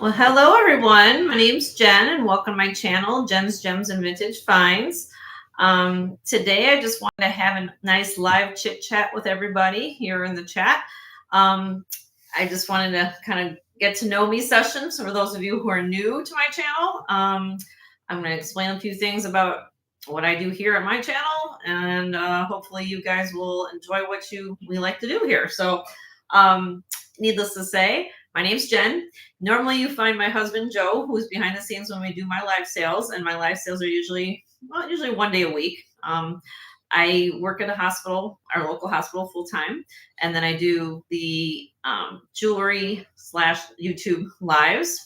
Well, hello everyone. My name's Jen, and welcome to my channel, Jen's Gems and Vintage Finds. Today, I just wanted to have a nice live chit chat with everybody here in the chat. I just wanted to kind of get to know me session. So, for those of you who are new to my channel, I'm going to explain a few things about what I do here at my channel, and hopefully, you guys will enjoy what we like to do here. So, needless to say, my name's Jen. Normally, you find my husband Joe, who's behind the scenes when we do my live sales, and my live sales are usually one day a week. I work at a hospital, our local hospital, full time, and then I do the jewelry slash YouTube lives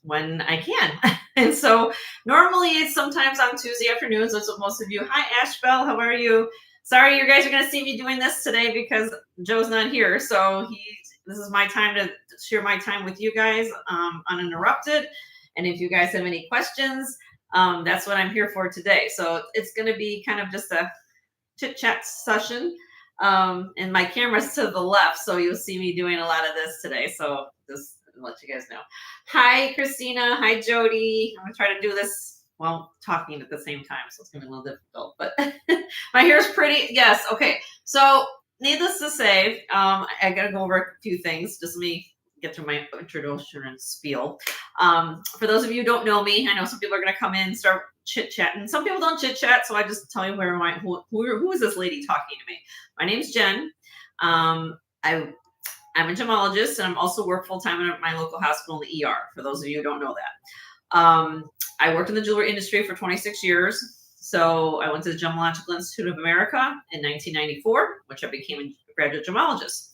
when I can. And so normally it's sometimes on Tuesday afternoons. That's what most of you. Hi, Ashbel, how are you? Sorry, you guys are going to see me doing this today because Joe's not here, so this is my time to share my time with you guys uninterrupted. And if you guys have any questions, that's what I'm here for today. So it's going to be kind of just a chit chat session. And my camera's to the left, so you'll see me doing a lot of this today. So just to let you guys know. Hi, Christina. Hi, Jody. I'm going to try to do this while talking at the same time. So it's going to be a little difficult, but my hair's pretty. Yes. Okay. So needless to say, I got to go over a few things. Just let me get through my introduction and spiel. For those of you who don't know me, I know some people are going to come in and start chit-chatting. Some people don't chit-chat, so I just tell you who is this lady talking to me. My name's Jen. I'm a gemologist, and I'm also work full-time at my local hospital in the ER, for those of you who don't know that. I worked in the jewelry industry for 26 years. So I went to the Gemological Institute of America in 1994, which I became a graduate gemologist.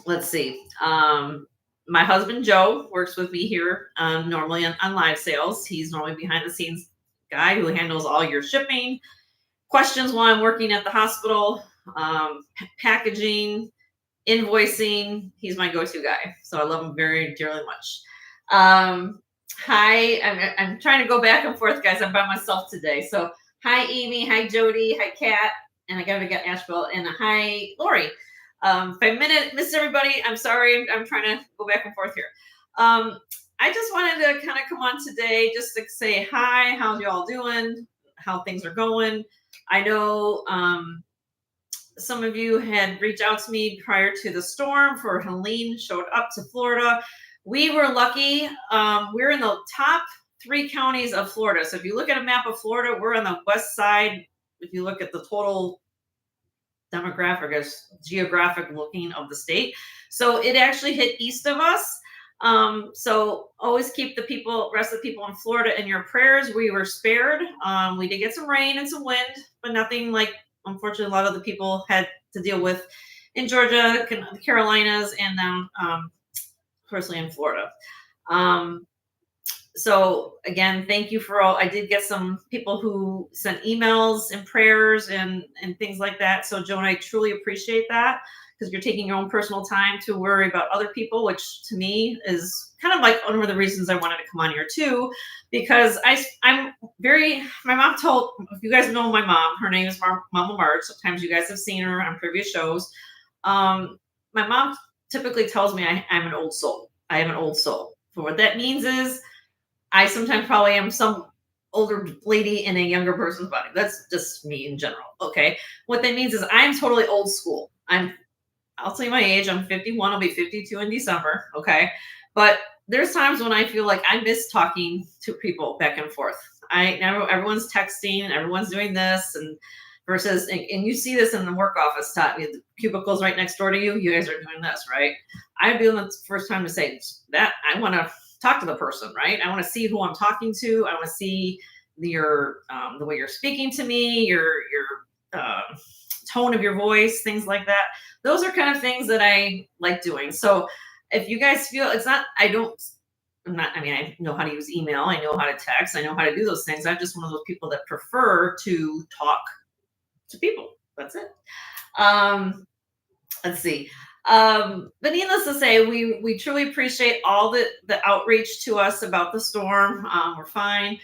Let's see. My husband, Joe, works with me here normally on live sales. He's normally behind the scenes guy who handles all your shipping questions while I'm working at the hospital, packaging, invoicing. He's my go-to guy. So I love him very dearly much. Hi, I'm trying to go back and forth, guys. I'm by myself today. So hi, Amy. Hi, Jody. Hi, Kat. And I got to get Asheville. And hi, Lori. If I missed everybody, I'm sorry. I'm trying to go back and forth here. I just wanted to kind of come on today just to say hi. How's y'all doing? How things are going? I know some of you had reached out to me prior to the storm for Helene showed up to Florida. We were lucky. We're in the top 3 counties of Florida. So if you look at a map of Florida, we're on the west side. If you look at the total demographic, geographic looking of the state. So it actually hit east of us. So always keep rest of the people in Florida in your prayers. We were spared. We did get some rain and some wind, but nothing like, unfortunately, a lot of the people had to deal with in Georgia, the Carolinas, and then personally in Florida. So again, thank you for all. I did get some people who sent emails and prayers and things like that. So Joan, I truly appreciate that because you're taking your own personal time to worry about other people, which to me is kind of like one of the reasons I wanted to come on here too, because my mom told, if you guys know my mom, her name is Mama Marge. Sometimes you guys have seen her on previous shows. My mom typically tells me I'm an old soul. I am an old soul. For what that means is I sometimes probably am some older lady in a younger person's body. That's just me in general. Okay. What that means is I'm totally old school. I'll tell you my age. I'm 51. I'll be 52 in December. Okay. But there's times when I feel like I miss talking to people back and forth. Everyone's texting and everyone's doing this and you see this in the work office, the cubicles right next door to you. You guys are doing this, right? I'd be the first time to say that I want to talk to the person, right? I want to see who I'm talking to. I want to see the way you're speaking to me, your tone of your voice, things like that. Those are kind of things that I like doing. So if you guys feel I know how to use email. I know how to text. I know how to do those things. I'm just one of those people that prefer to talk to people. That's it. Let's see. But needless to say, we truly appreciate all the outreach to us about the storm. We're fine.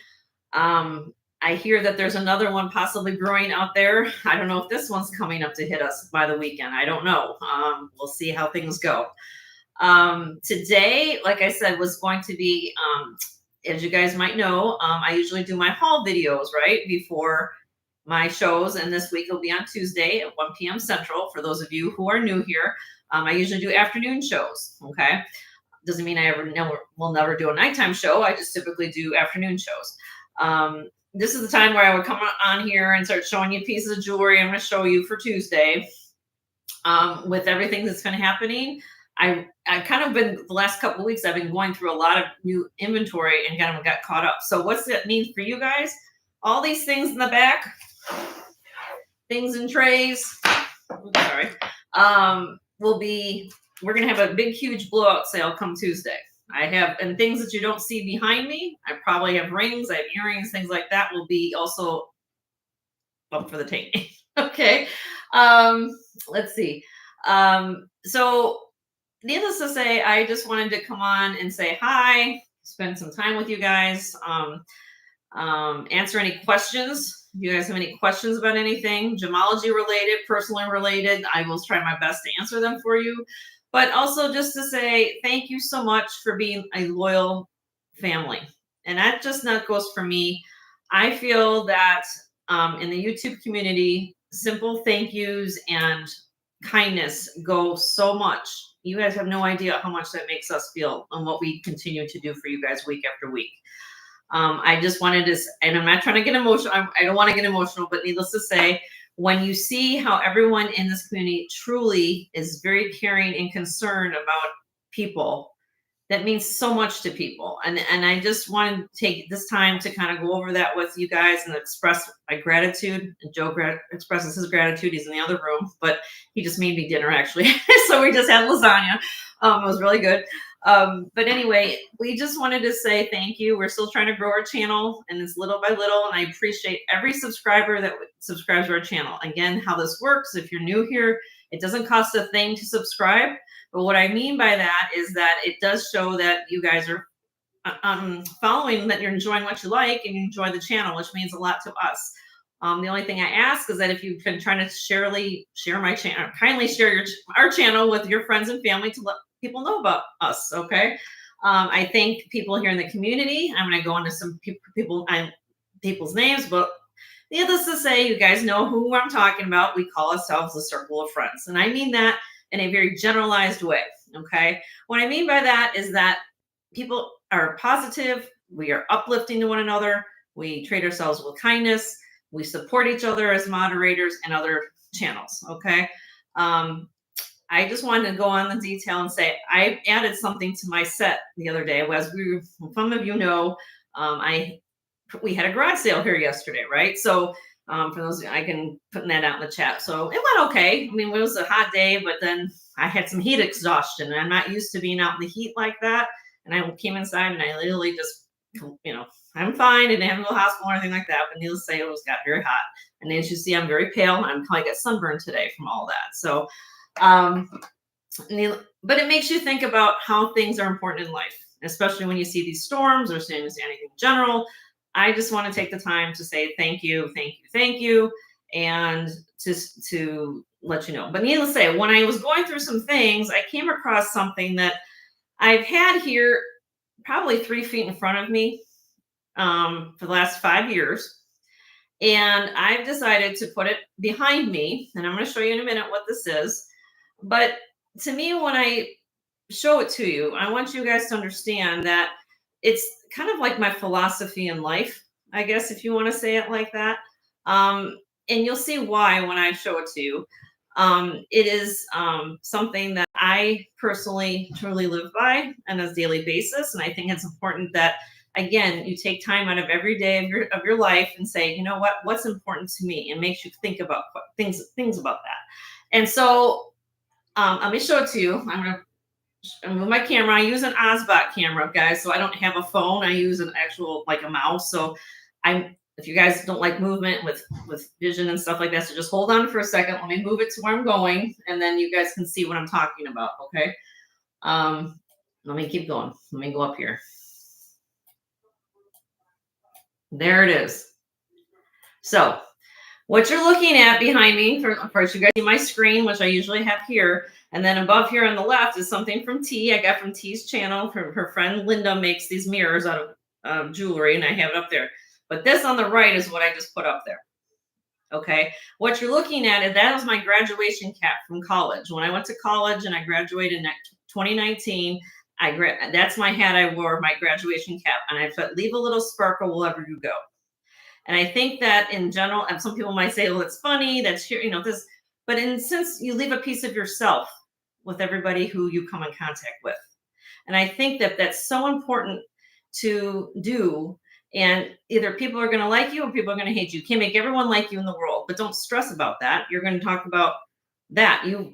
I hear that there's another one possibly brewing out there. I don't know if this one's coming up to hit us by the weekend. I don't know. We'll see how things go. Today, like I said, was going to be, as you guys might know, I usually do my haul videos right before my shows, and this week it'll be on Tuesday at 1 p.m. Central. For those of you who are new here, I usually do afternoon shows. Okay, doesn't mean I will never do a nighttime show. I just typically do afternoon shows. This is the time where I would come on here and start showing you pieces of jewelry. I'm going to show you for Tuesday. With everything that's been happening, I kind of been the last couple of weeks I've been going through a lot of new inventory and kind of got caught up. So what's that mean for you guys? All these things in the back, things in trays. Oops, sorry. We're gonna have a big huge blowout sale come Tuesday. I have, and things that you don't see behind me, I probably have rings, I have earrings, things like that will be also up for the taking. Okay. Let's see. So needless to say, I just wanted to come on and say hi, spend some time with you guys, answer any questions. If you guys have any questions about anything, gemology related, personally related, I will try my best to answer them for you. But also just to say thank you so much for being a loyal family. And that just not goes for me. I feel that in the YouTube community, simple thank yous and kindness go so much. You guys have no idea how much that makes us feel and what we continue to do for you guys week after week. I just wanted to, and I'm not trying to get emotional. I don't want to get emotional, but needless to say, when you see how everyone in this community truly is very caring and concerned about people, that means so much to people. And I just wanted to take this time to kind of go over that with you guys and express my gratitude. And Joe expresses his gratitude. He's in the other room, but he just made me dinner actually. So we just had lasagna. It was really good. But anyway, we just wanted to say thank you. We're still trying to grow our channel, and it's little by little. And I appreciate every subscriber that subscribes to our channel. Again, how this works, if you're new here, it doesn't cost a thing to subscribe. But what I mean by that is that it does show that you guys are following, that you're enjoying what you like and you enjoy the channel, which means a lot to us. The only thing I ask is that if you've been trying to share my channel, kindly share our channel with your friends and family to let people know about us. Okay. I thank people here in the community. I'm going to go into some people's names, but needless to say, you guys know who I'm talking about. We call ourselves a circle of friends. And I mean that in a very generalized way. Okay. What I mean by that is that people are positive. We are uplifting to one another. We treat ourselves with kindness. We support each other as moderators and other channels. Okay. I just wanted to go on the detail and say I added something to my set the other day. As some of you know, we had a garage sale here yesterday, right? So for those, I can put that out in the chat. So it went okay. I mean, it was a hot day, but then I had some heat exhaustion, and I'm not used to being out in the heat like that. And I came inside, and I literally just, I'm fine. I didn't have to go to the hospital or anything like that. But needless to say, it got very hot. And as you see, I'm very pale. I'm probably got sunburned today from all that. So, but it makes you think about how things are important in life, especially when you see these storms or see anything in general. I just want to take the time to say thank you, thank you, thank you, and just to let you know. But needless to say, when I was going through some things, I came across something that I've had here probably 3 feet in front of me for the last 5 years. And I've decided to put it behind me. And I'm going to show you in a minute what this is. But to me, when I show it to you, I want you guys to understand that it's kind of like my philosophy in life, I guess, if you want to say it like that. And you'll see why when I show it to you. It is something that I personally truly live by on a daily basis. And I think it's important that, again, you take time out of every day of your life and say, you know what's important to me, and makes you think about things about that. And so let me show it to you. I'm going to move my camera. I use an Osbot camera, guys, so I don't have a phone. I use an actual, like a mouse. So if you guys don't like movement with vision and stuff like that, so just hold on for a second. Let me move it to where I'm going, and then you guys can see what I'm talking about. Okay. Let me keep going. Let me go up here. There it is. So What you're looking at behind me, first you guys see my screen, which I usually have here. And then above here on the left is something from T. I got from T's channel. Her friend Linda makes these mirrors out of jewelry, and I have it up there. But this on the right is what I just put up there. Okay. What you're looking at is that was my graduation cap from college. When I went to college and I graduated in 2019, that's my hat I wore, my graduation cap. And I put, leave a little sparkle wherever you go. And I think that in general, and some people might say, well, it's funny, that's here, this, but since you leave a piece of yourself with everybody who you come in contact with. And I think that that's so important to do. And either people are going to like you or people are going to hate you. You can't make everyone like you in the world, but don't stress about that. You're going to talk about that. You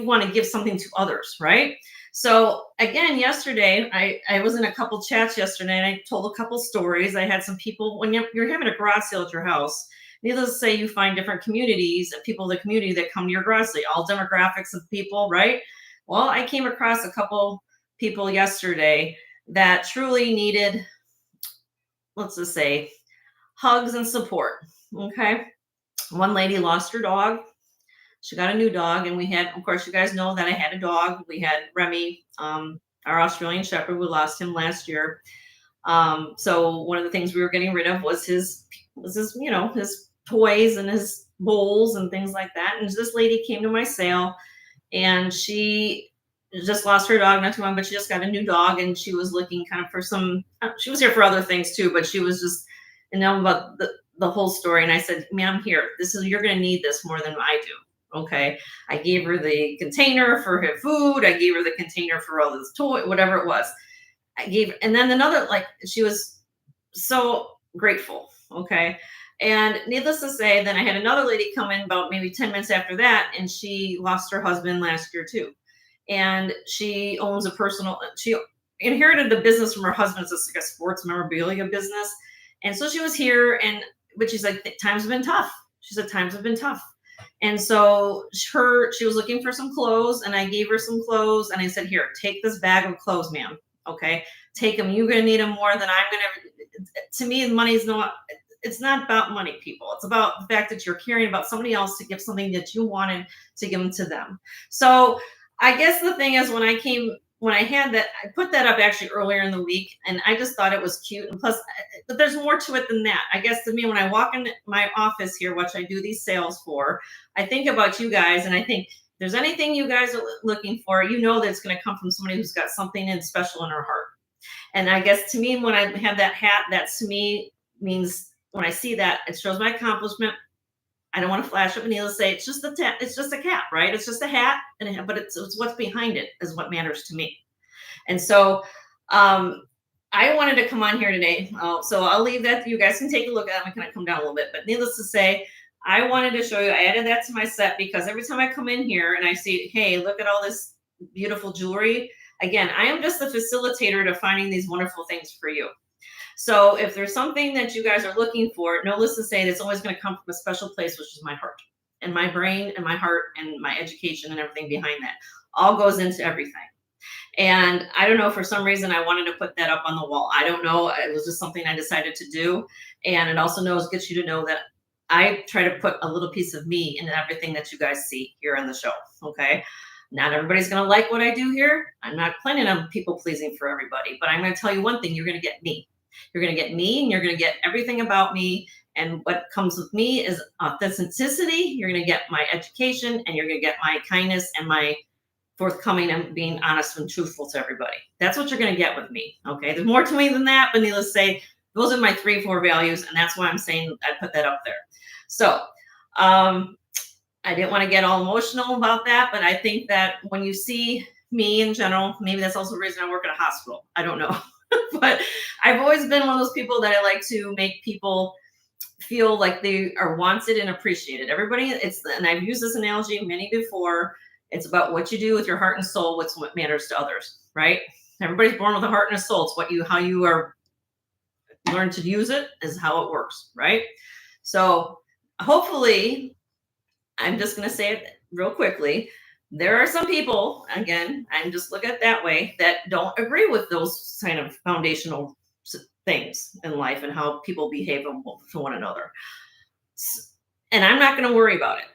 want to give something to others, right? So again, yesterday, I was in a couple chats yesterday and I told a couple stories. I had some people, when you're having a garage sale at your house, needless to say, you find different communities of people in the community that come to your garage sale, all demographics of people, right? Well, I came across a couple people yesterday that truly needed, let's just say, hugs and support. Okay. One lady lost her dog. She got a new dog, and we had, of course, you guys know that I had a dog. We had Remy, our Australian Shepherd. We lost him last year. So one of the things we were getting rid of was his his toys and his bowls and things like that. And this lady came to my sale, and she just lost her dog not too long, but she just got a new dog, and she was looking kind of for some. She was here for other things too, but she was just, about the whole story. And I said, "Ma'am, here, you're going to need this more than I do." Okay. I gave her the container for her food. I gave her the container for all this toy, whatever it was. And then another, she was so grateful. Okay. And needless to say, then I had another lady come in about maybe 10 minutes after that, and she lost her husband last year too. And she she inherited the business from her husband. It's like a sports memorabilia business. And so she was here, but she's like, times have been tough. She said, times have been tough. And so she was looking for some clothes, and I gave her some clothes, and I said, here, take this bag of clothes, ma'am. Okay. Take them. You're going to need them more than I'm going to. To me, it's not about money, people. It's about the fact that you're caring about somebody else to give something that you wanted to give them to them. So I guess the thing is, when I had that, I put that up actually earlier in the week, and I just thought it was cute. And plus, but there's more to it than that. I guess to me, when I walk in my office here, which I do these sales for, I think about you guys, and I think, if there's anything you guys are looking for, that it's going to come from somebody who's got something special in her heart. And I guess to me, when I have that hat, that to me means, when I see that, it shows my accomplishment. I don't want to flash up and needless to say, it's just a cap, right? It's just a hat, but it's what's behind it is what matters to me. And so I wanted to come on here today. So I'll leave that. You guys can take a look at it. I'm going to come down a little bit, but needless to say, I wanted to show you, I added that to my set because every time I come in here and I see, hey, look at all this beautiful jewelry. Again, I am just the facilitator to finding these wonderful things for you. So if there's something that you guys are looking for, needless to say, it's always going to come from a special place, which is my heart and my brain and my heart and my education and everything behind that. All goes into everything. And I don't know, for some reason, I wanted to put that up on the wall. I don't know. It was just something I decided to do. And it also gets you to know that I try to put a little piece of me in everything that you guys see here on the show. Okay. Not everybody's going to like what I do here. I'm not planning on people pleasing for everybody, but I'm going to tell you one thing. You're going to get me. You're going to get me, and you're going to get everything about me. And what comes with me is authenticity. You're going to get my education, and you're going to get my kindness and my forthcoming and being honest and truthful to everybody. That's what you're going to get with me. Okay. There's more to me than that, but needless to say, those are my 3-4 values. And that's why I'm saying I put that up there. So, I didn't want to get all emotional about that, but I think that when you see me in general, maybe that's also the reason I work at a hospital. I don't know. But I've always been one of those people that I like to make people feel like they are wanted and appreciated. Everybody, and I've used this analogy many before. It's about what you do with your heart and soul. What's what matters to others, right? Everybody's born with a heart and a soul. It's how you are learn to use it is how it works, right? So hopefully, I'm just going to say it real quickly. There are some people, again, I'm just looking at it that way, that don't agree with those kind of foundational things in life and how people behave to one another. and I'm not going to worry about it.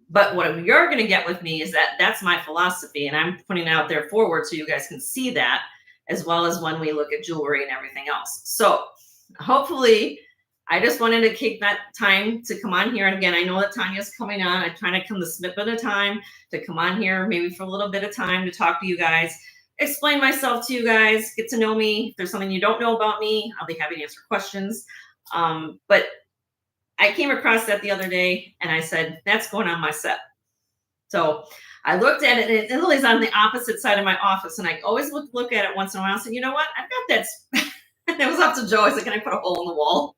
But what you're going to get with me is that that's my philosophy, and I'm putting it out there forward so you guys can see that, as well as when we look at jewelry and everything else. So hopefully, I just wanted to take that time to come on here. And again, I know that Tanya's coming on. I'm trying to come the snip at a time to come on here, maybe for a little bit of time to talk to you guys, explain myself to you guys, get to know me. If there's something you don't know about me, I'll be happy to answer questions. But I came across that the other day and I said, that's going on my set. So I looked at it, and it literally on the opposite side of my office. And I always look at it once in a while and say, you know what? I've got that. And it was up to Joe. I said, can I put a hole in the wall?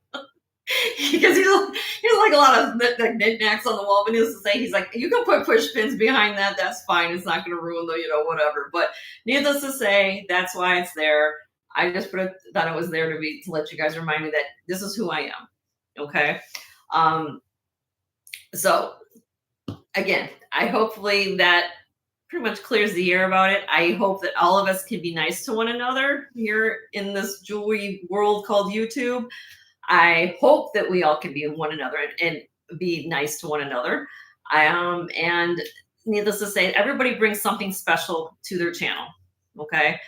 Because he's like a lot of knickknacks on the wall. But needless to say, he's like, you can put push pins behind that. That's fine. It's not going to ruin the, whatever. But needless to say, that's why it's there. I just thought it was there to let you guys remind me that this is who I am. Okay. So again, I hopefully that pretty much clears the air about it. I hope that all of us can be nice to one another here in this jewelry world called YouTube. I hope that we all can be one another and be nice to one another. And needless to say, everybody brings something special to their channel. Okay.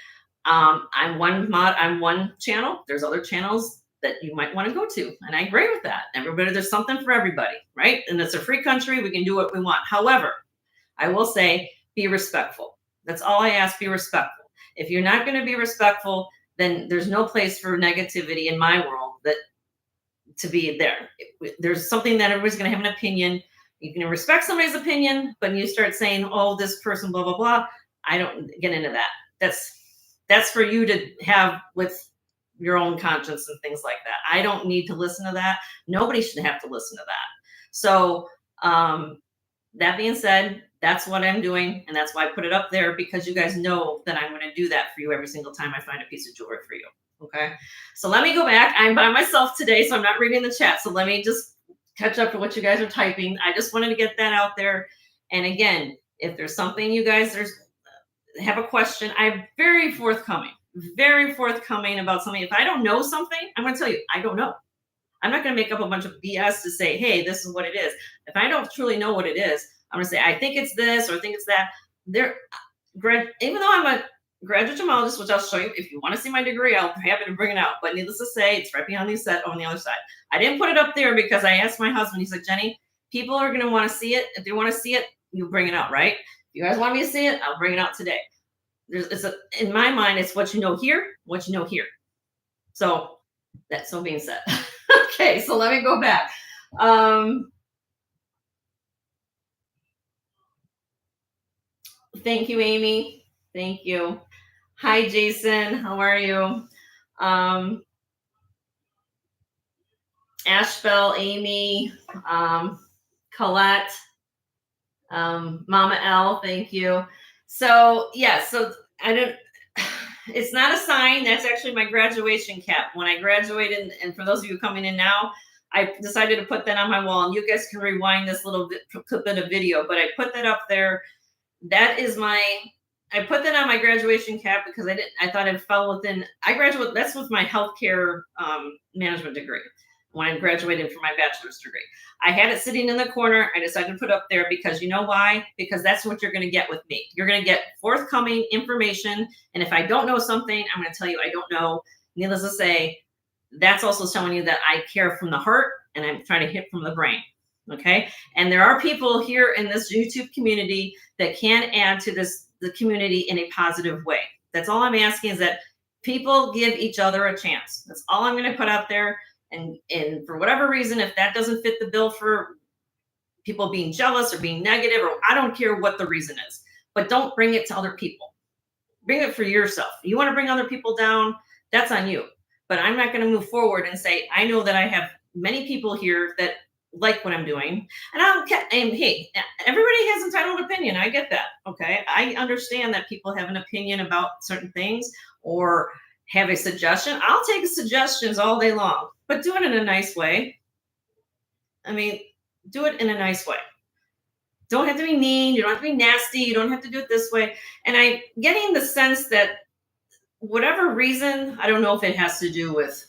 I'm one channel. There's other channels that you might want to go to. And I agree with that. Everybody, there's something for everybody, right? And it's a free country. We can do what we want. However, I will say, be respectful. That's all I ask, be respectful. If you're not going to be respectful, then there's no place for negativity in my world to be there. There's something that everybody's going to have an opinion. You can respect somebody's opinion, but you start saying, oh, this person, blah, blah, blah. I don't get into that. That's for you to have with your own conscience and things like that. I don't need to listen to that. Nobody should have to listen to that. So that being said, that's what I'm doing. And that's why I put it up there, because you guys know that I'm going to do that for you every single time I find a piece of jewelry for you. Okay. So let me go back. I'm by myself today, so I'm not reading the chat. So let me just catch up to what you guys are typing. I just wanted to get that out there. And again, if there's something you guys have a question, I'm very forthcoming about something. If I don't know something, I'm going to tell you, I don't know. I'm not going to make up a bunch of BS to say, hey, this is what it is. If I don't truly know what it is, I'm going to say, I think it's this, or I think it's that. Even though I'm a graduate gemologist, which I'll show you, if you want to see my degree, I'll be happy to bring it out. But needless to say, it's right behind the set on the other side. I didn't put it up there because I asked my husband, he said, Jenny, people are going to want to see it. If they want to see it, you bring it out, right? If you guys want me to see it, I'll bring it out today. In my mind, it's what you know here, what you know here. So that's so being said. Okay, so let me go back. Thank you, Amy. Thank you. Hi, Jason. How are you? Ashbel, Amy, Colette, Mama L. Thank you. So yeah, so I don't. It's not a sign. That's actually my graduation cap. When I graduated, and for those of you coming in now, I decided to put that on my wall. And you guys can rewind this little bit of video, but I put that up there. That is I put that on my graduation cap because I thought it fell within, that's with my healthcare management degree when I graduated from my bachelor's degree. I had it sitting in the corner. I decided to put it up there because you know why? Because that's what you're going to get with me. You're going to get forthcoming information. And if I don't know something, I'm going to tell you I don't know. Needless to say, that's also telling you that I care from the heart and I'm trying to hit from the brain. Okay. And there are people here in this YouTube community that can add to the community in a positive way. That's all I'm asking, is that people give each other a chance. That's all I'm going to put out there. And for whatever reason, if that doesn't fit the bill for people being jealous or being negative, or I don't care what the reason is, but don't bring it to other people. Bring it for yourself. You want to bring other people down, that's on you. But I'm not going to move forward and say, I know that I have many people here that like what I'm doing. And hey, everybody has entitled opinion. I get that. Okay. I understand that people have an opinion about certain things or have a suggestion. I'll take suggestions all day long, but do it in a nice way. I mean, do it in a nice way. Don't have to be mean. You don't have to be nasty. You don't have to do it this way. And I'm getting the sense that whatever reason, I don't know if it has to do with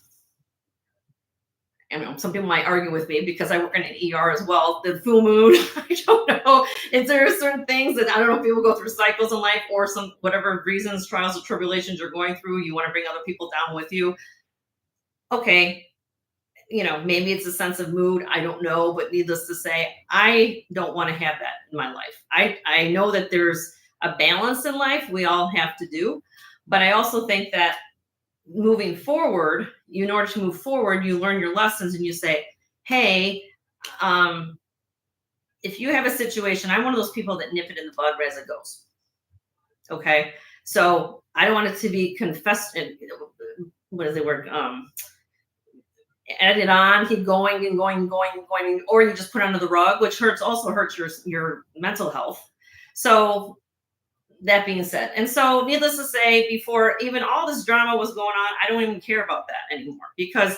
You know, some people might argue with me because I work in an ER as well. The full moon, I don't know. If there are certain things that I don't know if people go through cycles in life or some whatever reasons, trials or tribulations you're going through, you want to bring other people down with you. Okay, you know, maybe it's a sense of mood. I don't know, but needless to say, I don't want to have that in my life. I know that there's a balance in life we all have to do, but I also think that moving forward, in order to move forward, you learn your lessons and you say, hey, um, if you have a situation, I'm one of those people that nip it in the bud as it goes. Okay. So I don't want it to be confessed. What is the word? Added on, keep going and going and going and going, or you just put it under the rug, which also hurts your mental health. So that being said, and so needless to say, before even all this drama was going on, I don't even care about that anymore because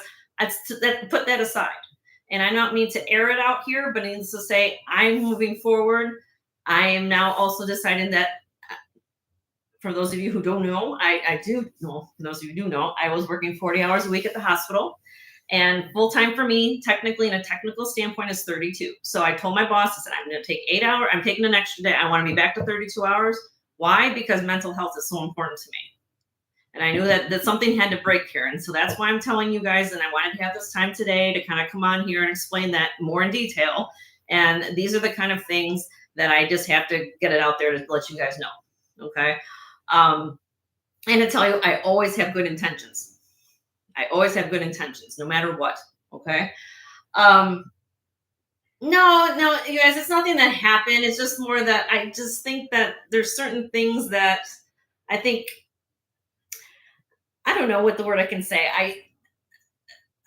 put that aside. And I don't mean to air it out here, but needless to say, I'm moving forward. I am now also deciding that for those of you who don't know, I do know, for those of you who do know, I was working 40 hours a week at the hospital. And full time for me, technically, in a technical standpoint, is 32. So I told my boss, I said, I'm going to take 8 hours. I'm taking an extra day. I want to be back to 32 hours. Why? Because mental health is so important to me. And I knew that something had to break here. And so that's why I'm telling you guys. And I wanted to have this time today to kind of come on here and explain that more in detail. And these are the kind of things that I just have to get it out there to let you guys know. Okay. And to tell you, I always have good intentions. I always have good intentions, no matter what. Okay. No, you guys, it's nothing that happened. It's just more that I just think that there's certain things that I think, I don't know what the word I can say.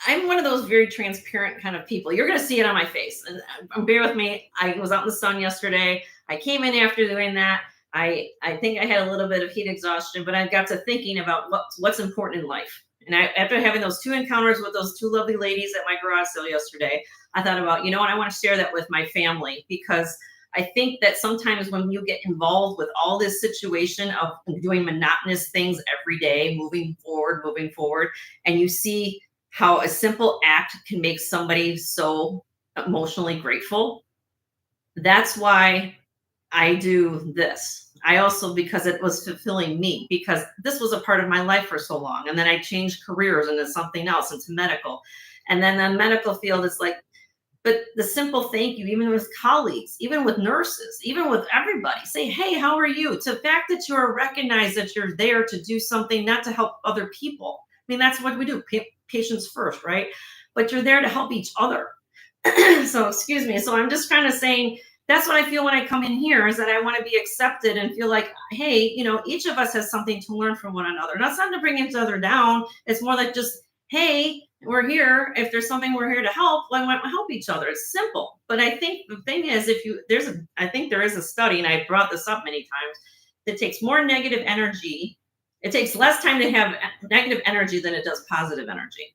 I'm one of those very transparent kind of people. You're going to see it on my face. And bear with me. I was out in the sun yesterday. I came in after doing that. I think I had a little bit of heat exhaustion, but I got to thinking about what's important in life. And after having those 2 encounters with those 2 lovely ladies at my garage sale yesterday, I thought about, you know what, I want to share that with my family because I think that sometimes when you get involved with all this situation of doing monotonous things every day, moving forward, and you see how a simple act can make somebody so emotionally grateful. That's why I do this. I also, because it was fulfilling me, because this was a part of my life for so long. And then I changed careers into something else, into medical. And then the medical field is like, but the simple thank you, even with colleagues, even with nurses, even with everybody, say, hey, how are you? To the fact that you are recognized that you're there to do something, not to help other people. I mean, that's what we do, patients first, right? But you're there to help each other. So, excuse me. So I'm just kind of saying, that's what I feel when I come in here is that I want to be accepted and feel like, hey, you know, each of us has something to learn from one another. That's not to bring each other down. It's more like just, hey, we're here. If there's something we're here to help, why want to help each other? It's simple. But I think the thing is, I think there is a study, and I brought this up many times, that takes more negative energy. It takes less time to have negative energy than it does positive energy.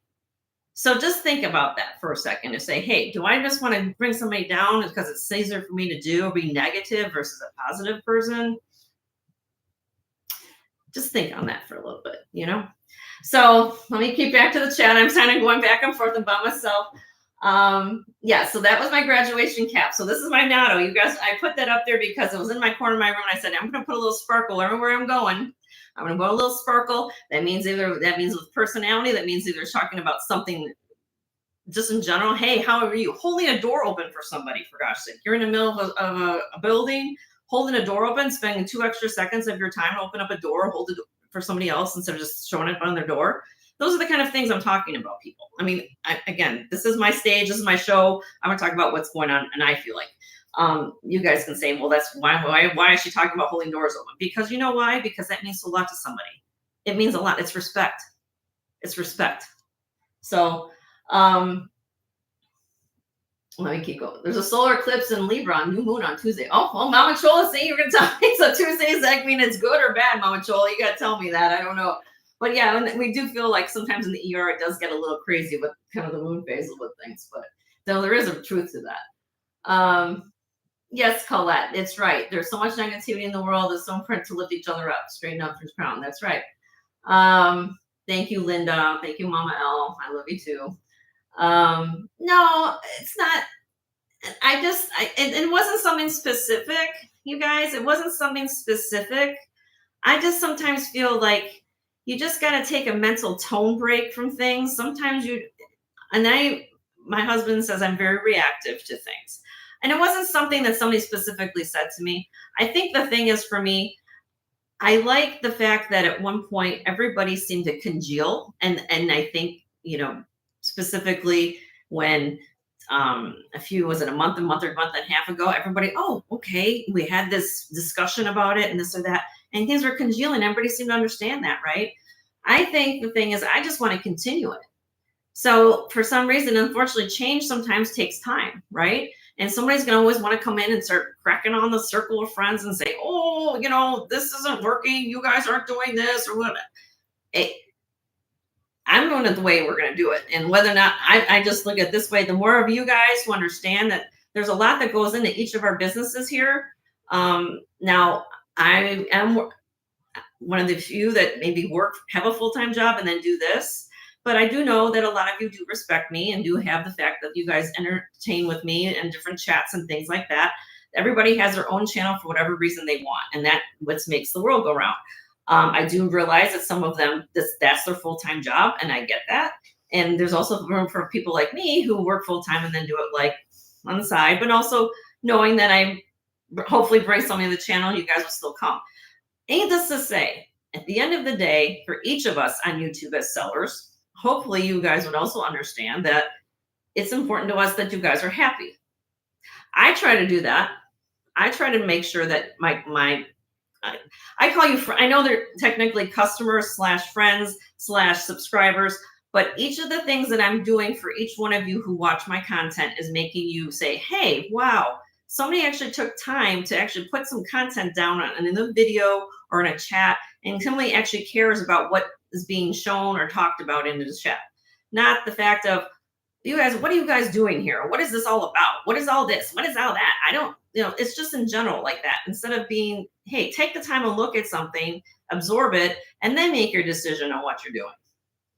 So just think about that for a second and say, hey, do I just want to bring somebody down because it's easier for me to do or be negative versus a positive person? Just think on that for a little bit, you know? So let me keep back to the chat. I'm kind of going back and forth about myself. Yeah, so that was my graduation cap. So this is my motto. You guys, I put that up there because it was in my corner of my room. And I said, I'm going to put a little sparkle everywhere I'm going. I'm going to go a little sparkle. That means with personality. That means either talking about something just in general. Hey, how are you? Holding a door open for somebody, for gosh sake. You're in the middle of a building, holding a door open, spending 2 extra seconds of your time to open up a door, hold it for somebody else instead of just showing it on their door. Those are the kind of things I'm talking about, people. I mean, again, this is my stage. This is my show. I'm going to talk about what's going on. And I feel like you guys can say, well, that's why is she talking about holding doors open? Because you know why? Because that means a lot to somebody. It means a lot. It's respect. It's respect. So let me keep going. There's a solar eclipse in Libra on new moon on Tuesday. Oh, well, Mama Chola, see, you're going to tell me. So Tuesdays, that mean it's good or bad, Mama Chola? You got to tell me that. I don't know. But yeah, we do feel like sometimes in the ER, it does get a little crazy with kind of the moon phase with things. But though there is a truth to that. Yes, Colette, it's right. There's so much negativity in the world. It's so important to lift each other up, straighten up from crown. That's right. Thank you, Linda. Thank you, Mama L. I love you too. No, it's not. It wasn't something specific, you guys. It wasn't something specific. I just sometimes feel like you just got to take a mental tone break from things. Sometimes and my husband says I'm very reactive to things. And it wasn't something that somebody specifically said to me. I think the thing is for me, I like the fact that at one point everybody seemed to congeal, and I think specifically when a few was it a month or month and a half ago, everybody, oh, okay, we had this discussion about it and this or that, and things were congealing. Everybody seemed to understand that, right? I think the thing is, I just want to continue it. So for some reason, unfortunately, change sometimes takes time, right? And somebody's going to always want to come in and start cracking on the circle of friends and say, oh, this isn't working. You guys aren't doing this or what. I'm doing it the way we're going to do it. And whether or not I just look at it this way, the more of you guys who understand that there's a lot that goes into each of our businesses here. Now, I am one of the few that maybe have a full-time job and then do this. But I do know that a lot of you do respect me and do have the fact that you guys entertain with me and different chats and things like that. Everybody has their own channel for whatever reason they want, and that's what makes the world go round. I do realize that some of them, that's their full-time job, and I get that. And there's also room for people like me who work full-time and then do it like on the side, but also knowing that I hopefully bring something to the channel, you guys will still come. Ain't this to say, at the end of the day, for each of us on YouTube as sellers, hopefully you guys would also understand that it's important to us that you guys are happy. I try to do that. I try to make sure that I call you, I know they're technically customers / friends / subscribers, but each of the things that I'm doing for each one of you who watch my content is making you say, hey, wow, somebody actually took time to actually put some content down in the video or in a chat, and somebody actually cares about what is being shown or talked about in the chat. Not the fact of, you guys, what are you guys doing here? What is this all about? What is all this? What is all that? I don't, it's just in general like that. Instead of being, hey, take the time to look at something, absorb it, and then make your decision on what you're doing.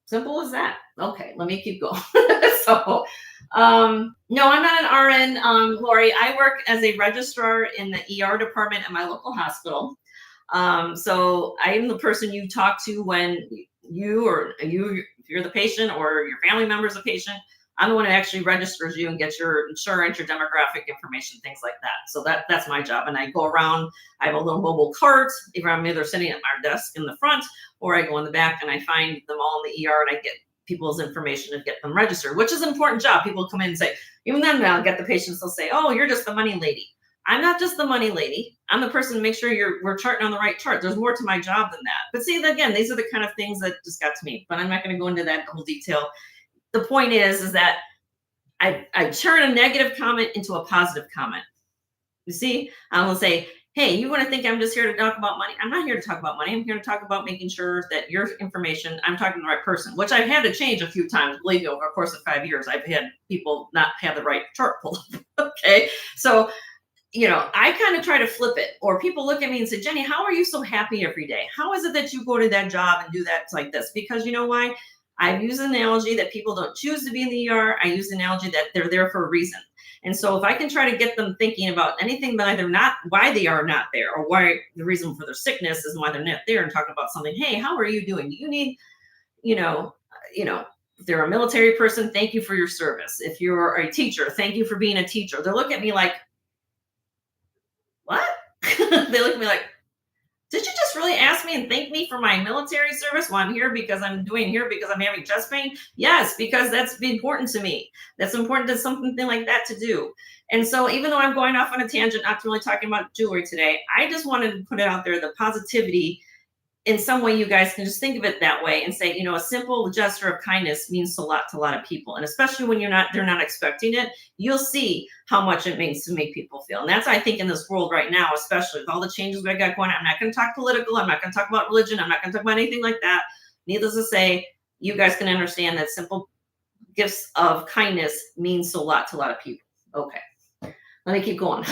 Simple as that. Okay, let me keep going. So, no, I'm not an RN, Lori. I work as a registrar in the ER department at my local hospital. So I am the person you talk to when if you're the patient or your family member is a patient. I'm the one who actually registers you and gets your insurance, your demographic information, things like that. So that's my job. And I go around, I have a little mobile cart. I'm either sitting at my desk in the front or I go in the back and I find them all in the ER and I get people's information and get them registered, which is an important job. People come in and say, even then I'll get the patients, they'll say, oh, you're just the money lady. I'm not just the money lady. I'm the person to make sure we're charting on the right chart. There's more to my job than that. But see, again, these are the kind of things that just got to me, but I'm not going to go into that whole detail. The point is that I turn a negative comment into a positive comment. You see, I will say, hey, you want to think I'm just here to talk about money? I'm not here to talk about money. I'm here to talk about making sure that your information, I'm talking to the right person, which I've had to change a few times. Believe me, over the course of 5 years, I've had people not have the right chart pulled up. Okay. So, I kind of try to flip it, or people look at me and say, Jenny, how are you so happy every day? How is it that you go to that job and do that like this? Because you know why? I've used an analogy that people don't choose to be in the ER. I use an analogy that they're there for a reason. And so if I can try to get them thinking about anything that they're not, why they are not there, or why the reason for their sickness is why they're not there, and talking about something, hey, how are you doing? Do you need, if they're a military person, thank you for your service. If you're a teacher, thank you for being a teacher. They look at me like, what? They look at me like, did you just really ask me and thank me for my military service? Well, I'm here because I'm having chest pain. Yes, because that's important to me. That's important to something like that to do. And so even though I'm going off on a tangent, not really talking about jewelry today, I just wanted to put it out there, the positivity. In some way, you guys can just think of it that way and say, a simple gesture of kindness means a lot to a lot of people. And especially when they're not expecting it, you'll see how much it means to make people feel. And that's, I think, in this world right now, especially with all the changes we got going on. I'm not going to talk political. I'm not going to talk about religion. I'm not going to talk about anything like that. Needless to say, you guys can understand that simple gifts of kindness means a lot to a lot of people. Okay, let me keep going.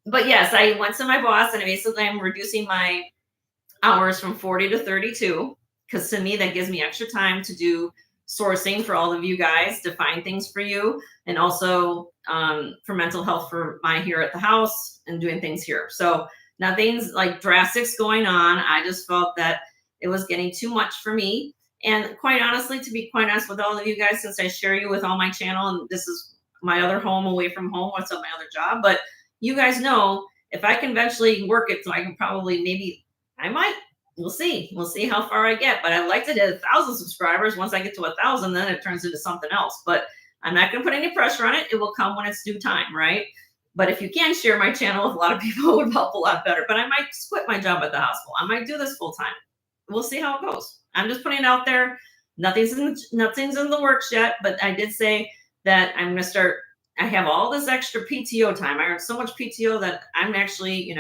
But yes, I went to my boss and basically I'm reducing my hours from 40 to 32, because to me, that gives me extra time to do sourcing for all of you guys to find things for you, and also for mental health for my here at the house and doing things here. So nothing's like drastics going on. I just felt that it was getting too much for me. And quite honestly, to be quite honest with all of you guys, since I share you with all my channel, and this is my other home away from home, what's up my other job, but you guys know if I can eventually work it, so I can probably maybe I might. We'll see. We'll see how far I get. But I'd like to hit 1,000 subscribers. Once I get to 1,000, then it turns into something else. But I'm not going to put any pressure on it. It will come when it's due time, right? But if you can share my channel with a lot of people, it would help a lot better. But I might quit my job at the hospital. I might do this full time. We'll see how it goes. I'm just putting it out there. Nothing's in the works yet. But I did say that I'm going to start. I have all this extra PTO time. I earned so much PTO that I'm actually,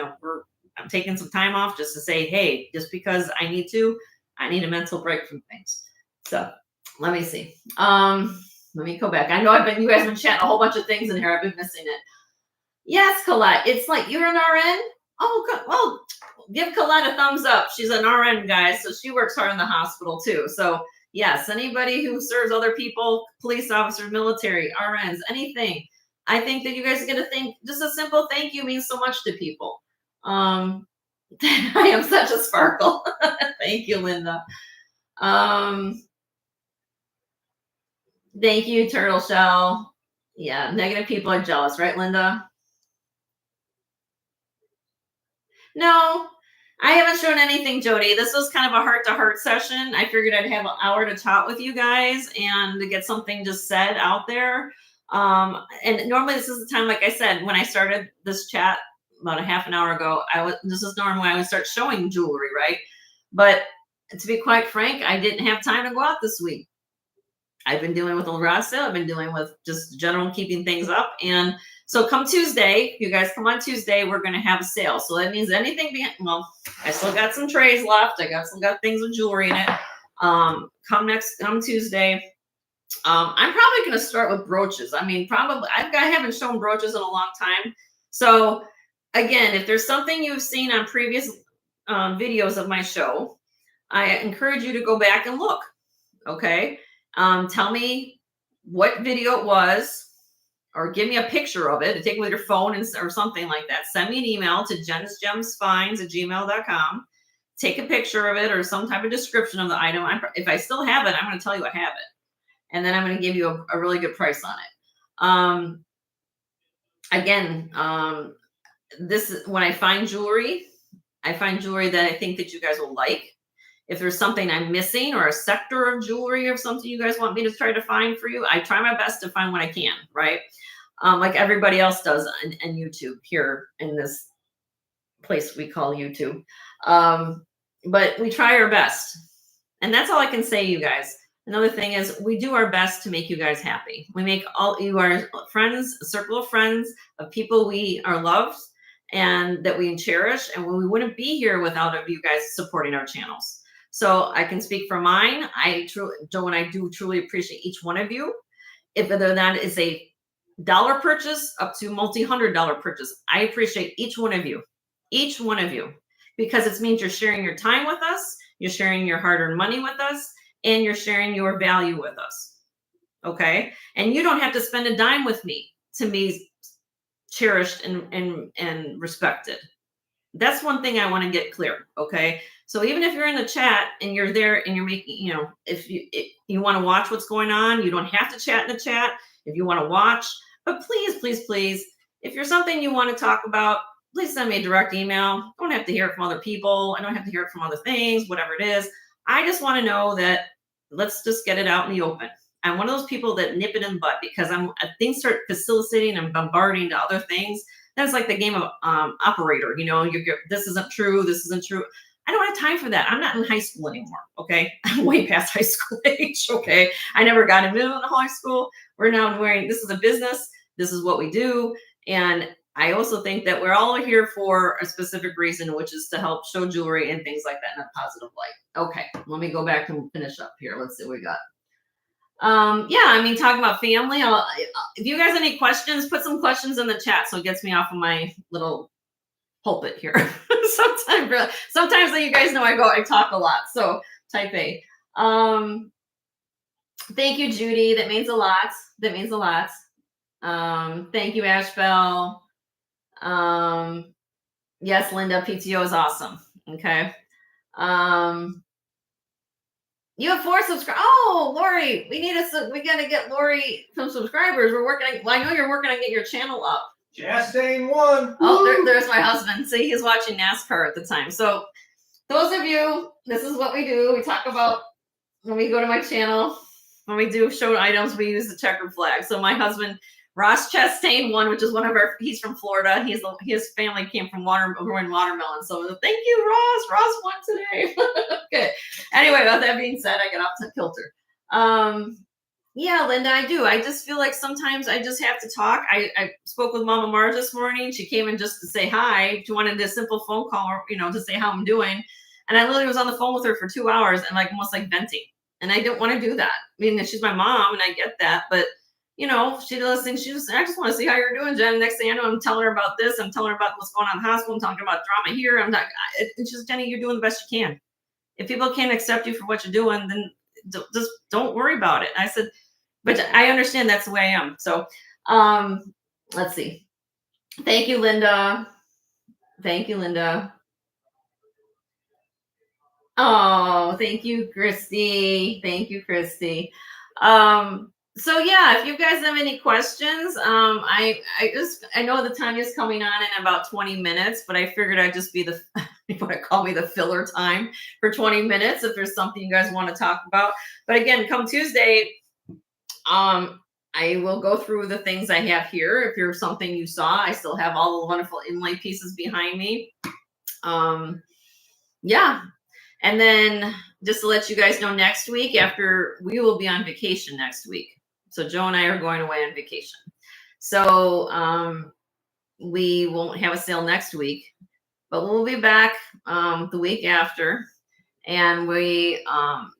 I'm taking some time off just to say, hey, just because I need a mental break from things. So let me see. Let me go back. I know you guys have been chatting a whole bunch of things in here. I've been missing it. Yes, Colette. It's like you're an RN. Oh, good. Well, give Colette a thumbs up. She's an RN, guys. So she works hard in the hospital too. So yes, anybody who serves other people, police officers, military, RNs, anything. I think that you guys are going to think just a simple thank you means so much to people. I am such a sparkle. Thank you, Linda. Thank you, Turtle Shell. Yeah, negative people are jealous, right, Linda? No, I haven't shown anything, Jody. This was kind of a heart-to-heart session. I figured I'd have an hour to talk with you guys and to get something just said out there. And normally this is the time, like I said, when I started this chat about a half an hour ago, this is normally when I would start showing jewelry, right? But to be quite frank, I didn't have time to go out this week. I've been dealing with a garage sale. I've been dealing with just general keeping things up. And so come Tuesday, you guys come on Tuesday, we're going to have a sale. So that means anything I still got some trays left. I still got things with jewelry in it. Come Tuesday. I'm probably going to start with brooches. I mean, I haven't shown brooches in a long time. So again, if there's something you've seen on previous videos of my show, I encourage you to go back and look. Okay. Tell me what video it was, or give me a picture of it. Take it with your phone or something like that. Send me an email to jensgemsfinds@gmail.com. Take a picture of it or some type of description of the item. If I still have it, I'm going to tell you I have it. And then I'm going to give you a really good price on it. This is when I find jewelry that I think that you guys will like. If there's something I'm missing or a sector of jewelry or something you guys want me to try to find for you, I try my best to find what I can, right? Like everybody else does on YouTube here in this place we call YouTube. But we try our best. And that's all I can say, you guys. Another thing is we do our best to make you guys happy. We make you our friends, a circle of friends, of people we are loved and that we cherish. And we wouldn't be here without you guys supporting our channels. So I can speak for mine. I do truly appreciate each one of you. If whether that is a dollar purchase up to multi-$100 purchase, I appreciate each one of you, because it means you're sharing your time with us, you're sharing your hard-earned money with us, and you're sharing your value with us. Okay, and you don't have to spend a dime with me to be cherished and respected. That's one thing I want to get clear. Okay. So even if you're in the chat and you're there and you're making, if you want to watch what's going on, you don't have to chat in the chat if you want to watch, but please, please, please, if you're something you want to talk about, please send me a direct email. I don't have to hear it from other people. I don't have to hear it from other things, whatever it is. I just want to know that let's just get it out in the open. I'm one of those people that nip it in the butt because things start facilitating and bombarding to other things. That's like the game of operator. This isn't true. This isn't true. I don't have time for that. I'm not in high school anymore. Okay. I'm way past high school age. Okay. I never got into high school. We're now this is a business. This is what we do. And I also think that we're all here for a specific reason, which is to help show jewelry and things like that in a positive light. Okay. Let me go back and finish up here. Let's see what we got. Talking about family. If you guys have any questions, put some questions in the chat so it gets me off of my little pulpit here. Sometimes you guys know I talk a lot. So type A. Thank you, Judy. That means a lot. That means a lot. Thank you, Ashbel. Yes, Linda, PTO is awesome. Okay. You have 4 subscribers. Oh, Lori, we gotta get Lori some subscribers. We're working. Well, I know you're working on getting your channel up. Chastain won. Oh, there's my husband. See, he's watching NASCAR at the time. So, those of you, this is what we do. We talk about when we go to my channel. When we do show items, we use the checkered flag. So my husband, Ross Chastain, won, which is one of our. He's from Florida. His family came from growing watermelon. So thank you, Ross. Ross won today. Okay. Anyway, with that being said, I get off to kilter. Yeah, Linda, I do. I just feel like sometimes I just have to talk. I spoke with Mama Marge this morning. She came in just to say hi. She wanted a simple phone call, to say how I'm doing. And I literally was on the phone with her for 2 hours and almost venting. And I don't want to do that. I mean, she's my mom and I get that, but she does things. I just want to see how you're doing, Jen. Next thing I know, I'm telling her about this. I'm telling her about what's going on in the hospital. I'm talking about drama here. It's just, Jenny, you're doing the best you can. If people can't accept you for what you're doing, then just don't worry about it. I said, but I understand that's the way I am. So, let's see. Thank you, Linda. Thank you, Linda. Oh, thank you, Christy. Thank you, Christy. So yeah, if you guys have any questions, I know the time is coming on in about 20 minutes, but I figured I'd just be you want to call me the filler time for 20 minutes if there's something you guys want to talk about. But again, come Tuesday, I will go through the things I have here. If there's something you saw, I still have all the wonderful inlay pieces behind me. Yeah. And then just to let you guys know, next week we will be on vacation next week. So Joe and I are going away on vacation. So we won't have a sale next week, but we'll be back the week after. And we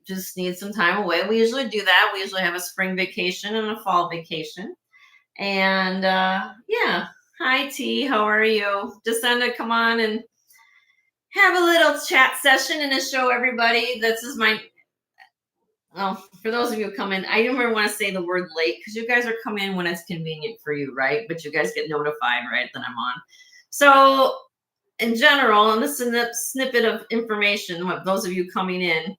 just need some time away. We usually do that. We usually have a spring vacation and a fall vacation. And yeah. Hi, T. How are you? Just wanted to come on and have a little chat session and to show everybody this is for those of you who come in, I never want to say the word late because you guys are coming in when it's convenient for you, right? But you guys get notified, right, that I'm on. So in general, and this is a snippet of information, those of you coming in,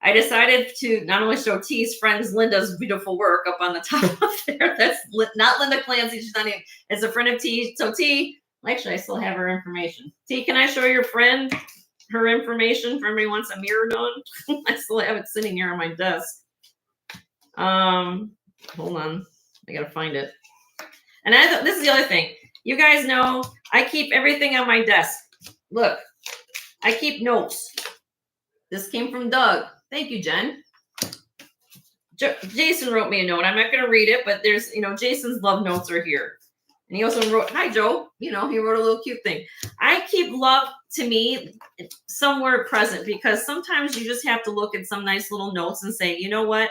I decided to not only show T's friends Linda's beautiful work up on the top of there. That's not Linda Clancy. She's not even, it's a friend of T. So T, actually, I still have her information. T, can I show your friend her information for everybody wants a mirror done? I still have it sitting here on my desk. Hold on. I gotta find it. And this is the other thing. You guys know I keep everything on my desk. Look, I keep notes. This came from Doug. Thank you, Jen. Jason wrote me a note. I'm not going to read it, but there's, Jason's love notes are here. And he also wrote, hi, Joe. He wrote a little cute thing. I keep love to me somewhere present because sometimes you just have to look at some nice little notes and say, you know what?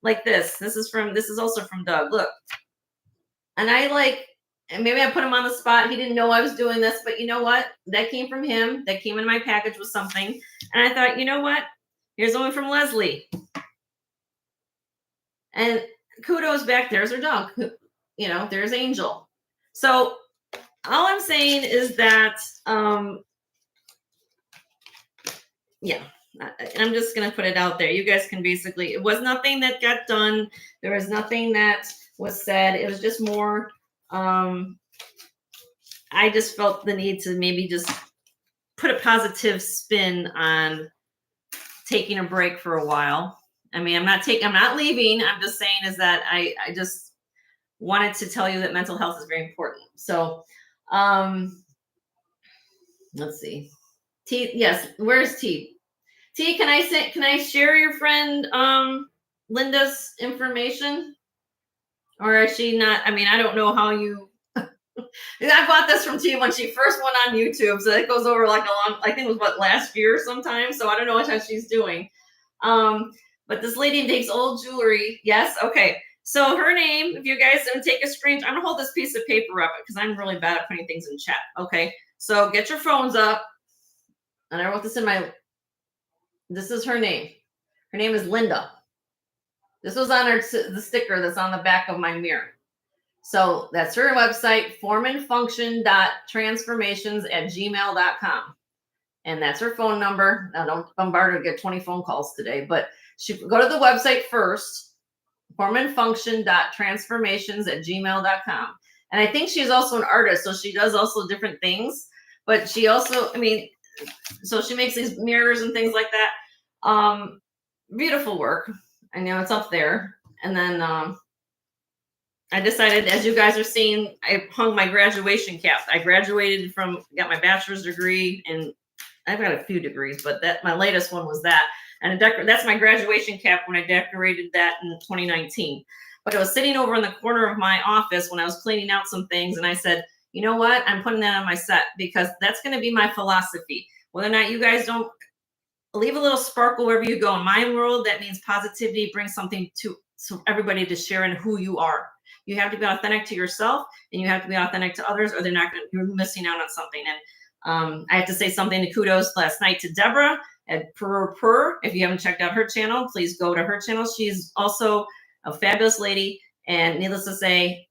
Like this. This is also from Doug. Look. And and maybe I put him on the spot. He didn't know I was doing this, but you know what? That came from him. That came in my package with something. And I thought, you know what? Here's one from Leslie. And kudos back. There's her dog. There's Angel. So all I'm saying is that, yeah, I'm just going to put it out there. You guys can basically, it was nothing that got done. There was nothing that was said. It was just more, I just felt the need to maybe just put a positive spin on taking a break for a while. I mean, I'm not leaving. I'm just saying is that I just wanted to tell you that mental health is very important. So, let's see. T, yes. Where's T? T, can I share your friend Linda's information? Or is she not? I mean, I don't know how you. I bought this from T when she first went on YouTube, so it goes over I think it was last year sometime. So I don't know how she's doing. But this lady takes old jewelry. Yes, okay. So her name, if you guys don't take a screenshot, I'm gonna hold this piece of paper up because I'm really bad at putting things in chat. Okay, so get your phones up, and I wrote this in my. This is her name. Her name is Linda. This was on the sticker that's on the back of my mirror. So that's her website, formandfunction.transformations@gmail.com. And that's her phone number. Now, don't bombard her to get 20 phone calls today, but go to the website first, formandfunction.transformations@gmail.com. And I think she's also an artist, so she does also different things. But she also, so she makes these mirrors and things like that. Beautiful work. I know it's up there. And then I decided, as you guys are seeing, I hung my graduation cap. I graduated got my bachelor's degree, and I've got a few degrees, but my latest one was that. And that's my graduation cap when I decorated that in 2019. But it was sitting over in the corner of my office when I was cleaning out some things, and I said, you know what? I'm putting that on my set because that's going to be my philosophy. Whether or not you guys don't leave a little sparkle wherever you go. In my world, that means positivity. Brings something to everybody to share in who you are. You have to be authentic to yourself, and you have to be authentic to others, or you're missing out on something. And I have to say something to kudos last night to Deborah at Purr. If you haven't checked out her channel, please go to her channel. She's also a fabulous lady, and needless to say,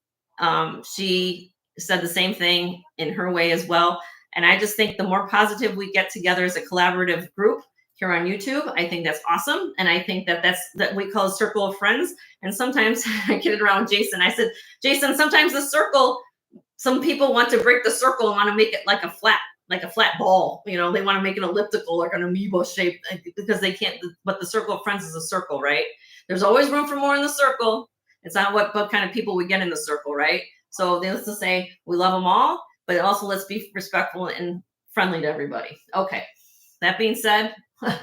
she said the same thing in her way as well. And I just think the more positive we get together as a collaborative group here on YouTube, I think that's awesome. And I think that we call a circle of friends. And sometimes I get it around Jason. I said, Jason, sometimes the circle, some people want to break the circle and want to make it like a flat ball. They want to make it elliptical, like an amoeba shape, because they can't. But the circle of friends is a circle, right? There's always room for more in the circle. It's not what kind of people we get in the circle, right? So let's just say we love them all, but also let's be respectful and friendly to everybody. Okay. That being said, did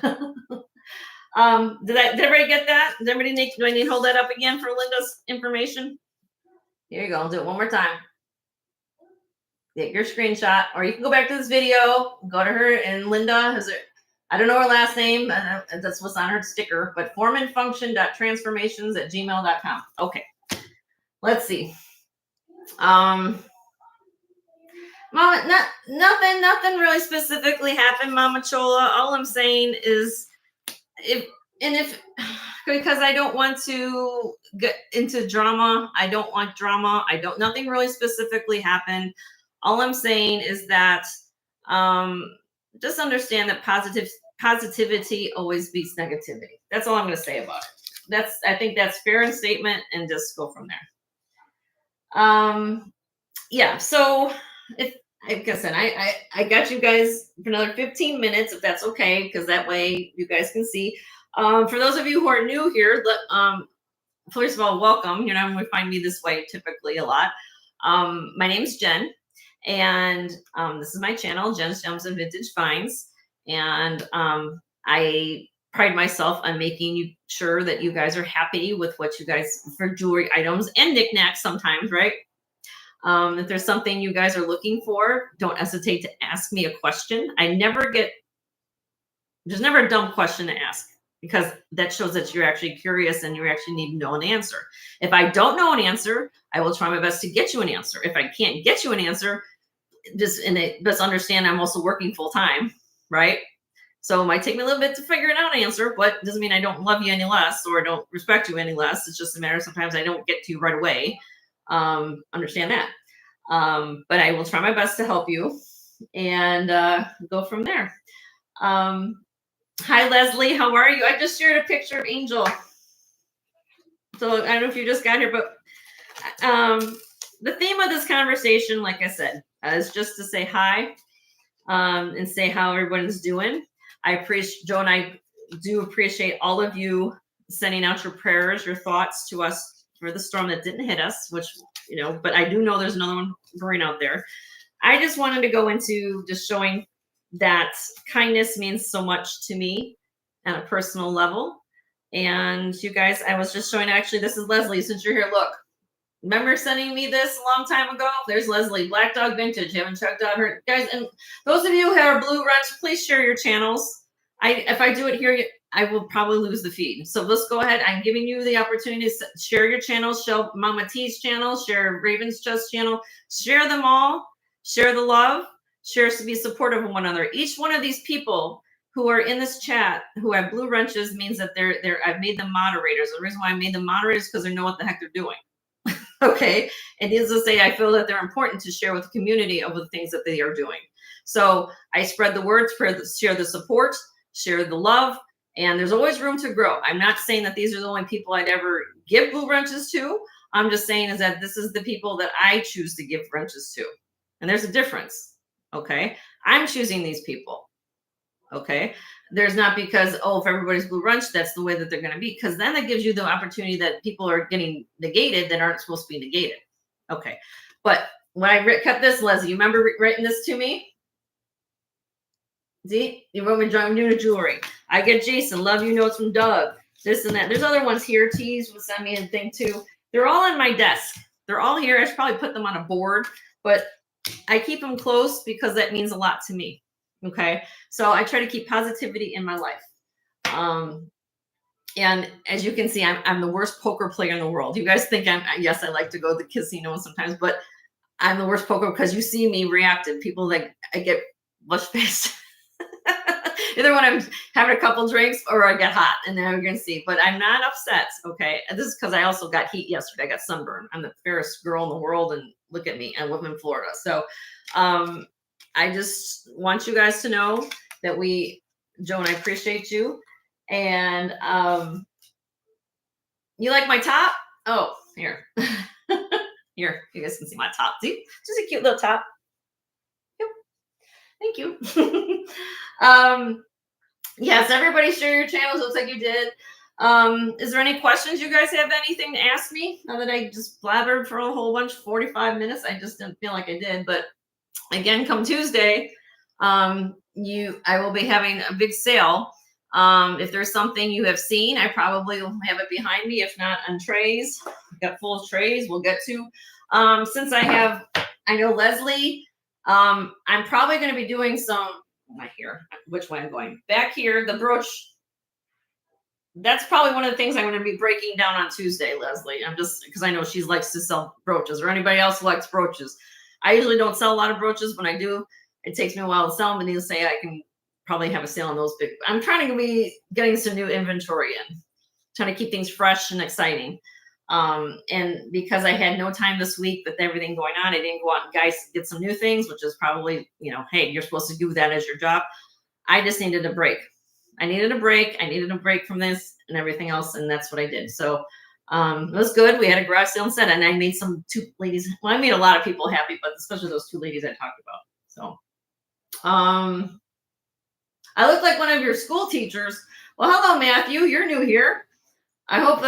everybody get that? Do I need to hold that up again for Linda's information? Here you go. I'll do it one more time. Get your screenshot, or you can go back to this video, go to her, and Linda I don't know her last name. That's what's on her sticker, but formandfunction.transformations@gmail.com. Okay. Let's see. Mama, nothing really specifically happened, Mama Chola. All I'm saying is because I don't want to get into drama. I don't want drama. Nothing really specifically happened. All I'm saying is that just understand that positivity always beats negativity. That's all I'm going to say about it. I think that's fair in statement, and just go from there. Yeah. So like I said, I got you guys for another 15 minutes, if that's okay, because that way you guys can see. For those of you who are new here, first of all, welcome. You're not going to find me this way typically a lot. My name's Jen, and this is my channel, Jen's Gems and Vintage Finds. And I pride myself on making sure that you guys are happy with what you guys, for jewelry items and knickknacks sometimes, right? If there's something you guys are looking for, don't hesitate to ask me a question. There's never a dumb question to ask, because that shows that you're actually curious and you actually need to know an answer. If I don't know an answer, I will try my best to get you an answer. If I can't get you an answer, just understand I'm also working full time, right? So it might take me a little bit to figure out an answer, but it doesn't mean I don't love you any less or don't respect you any less. It's just a matter of sometimes I don't get to you right away. Understand that. But I will try my best to help you and go from there. Hi, Leslie. How are you? I just shared a picture of Angel. So I don't know if you just got here, but the theme of this conversation, like I said, is just to say hi and say how everyone's doing. Joe and I do appreciate all of you sending out your prayers, your thoughts to us for the storm that didn't hit us, which, but I do know there's another one brewing out there. I just wanted to go into just showing that kindness means so much to me on a personal level. And you guys, I was just showing, actually, this is Leslie, since you're here, look. Remember sending me this a long time ago? There's Leslie, Black Dog Vintage. Haven't checked out her, guys. And those of you who are Blue Wrench, please share your channels. If I do it here, I will probably lose the feed. So let's go ahead. I'm giving you the opportunity to share your channels. Show Mama T's channel, share Raven's Chest channel, share them all, share the love, share to be supportive of one another. Each one of these people who are in this chat who have blue wrenches means that I've made them moderators. The reason why I made them moderators is because they know what the heck they're doing. Okay. And needless to say, I feel that they're important to share with the community of the things that they are doing. So I spread the word, share the support, share the love, and there's always room to grow. I'm not saying that these are the only people I'd ever give blue wrenches to. I'm just saying is that this is the people that I choose to give wrenches to. And there's a difference. Okay. I'm choosing these people. Okay. There's not because, oh, if everybody's blue wrench, that's the way that they're going to be. Because then that gives you the opportunity that people are getting negated that aren't supposed to be negated. Okay. But when I kept this, Leslie, you remember writing this to me? See, you wrote me drawing new jewelry. I get Jason, love you notes from Doug, this and that. There's other ones here. Tees will send me a thing too. They're all on my desk. They're all here. I should probably put them on a board, but I keep them close because that means a lot to me. Okay. So I try to keep positivity in my life. And as you can see, I'm the worst poker player in the world. You guys think yes, I like to go to the casino sometimes, but I'm the worst poker because you see me reactive. People like, I get blush faced. Either when I'm having a couple drinks or I get hot, and then we're going to see. But I'm not upset, okay? And this is because I also got heat yesterday. I got sunburn. I'm the fairest girl in the world, and look at me. I live in Florida. So I just want you guys to know that Joan, I appreciate you. And you like my top? Oh, here. Here, you guys can see my top. See? Just a cute little top. Yep. Thank you. Yes, everybody share your channels. Looks like you did. Is there any questions? You guys have anything to ask me? Now that I just blabbered for a whole bunch, 45 minutes. I just didn't feel like I did. But again, come Tuesday, I will be having a big sale. If there's something you have seen, I probably will have it behind me. If not, on trays. I've got full trays we'll get to. Since I know Leslie, I'm probably going to be doing some, not here, which way I'm going. Back here, the brooch. That's probably one of the things I'm going to be breaking down on Tuesday, Leslie. I'm just, because I know she likes to sell brooches, or anybody else who likes brooches. I usually don't sell a lot of brooches. When I do, it takes me a while to sell them, and you say I can probably have a sale on those big. I'm trying to be getting some new inventory in, trying to keep things fresh and exciting. And because I had no time this week with everything going on, I didn't go out and guys get some new things, which is probably, hey, you're supposed to do that as your job. I just needed a break. I needed a break from this and everything else. And that's what I did. So it was good. We had a garage sale set, and I made two ladies. Well, I made a lot of people happy, but especially those two ladies I talked about. So I look like one of your school teachers. Well, hello, Matthew. You're new here. I hope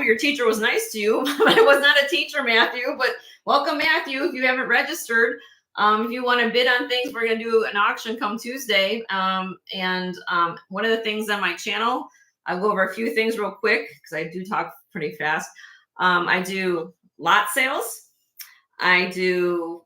your teacher was nice to you. I was not a teacher, Matthew, but welcome, Matthew. If you haven't registered, if you want to bid on things, we're going to do an auction come Tuesday. And one of the things on my channel, I'll go over a few things real quick because I do talk pretty fast. I do lot sales. I do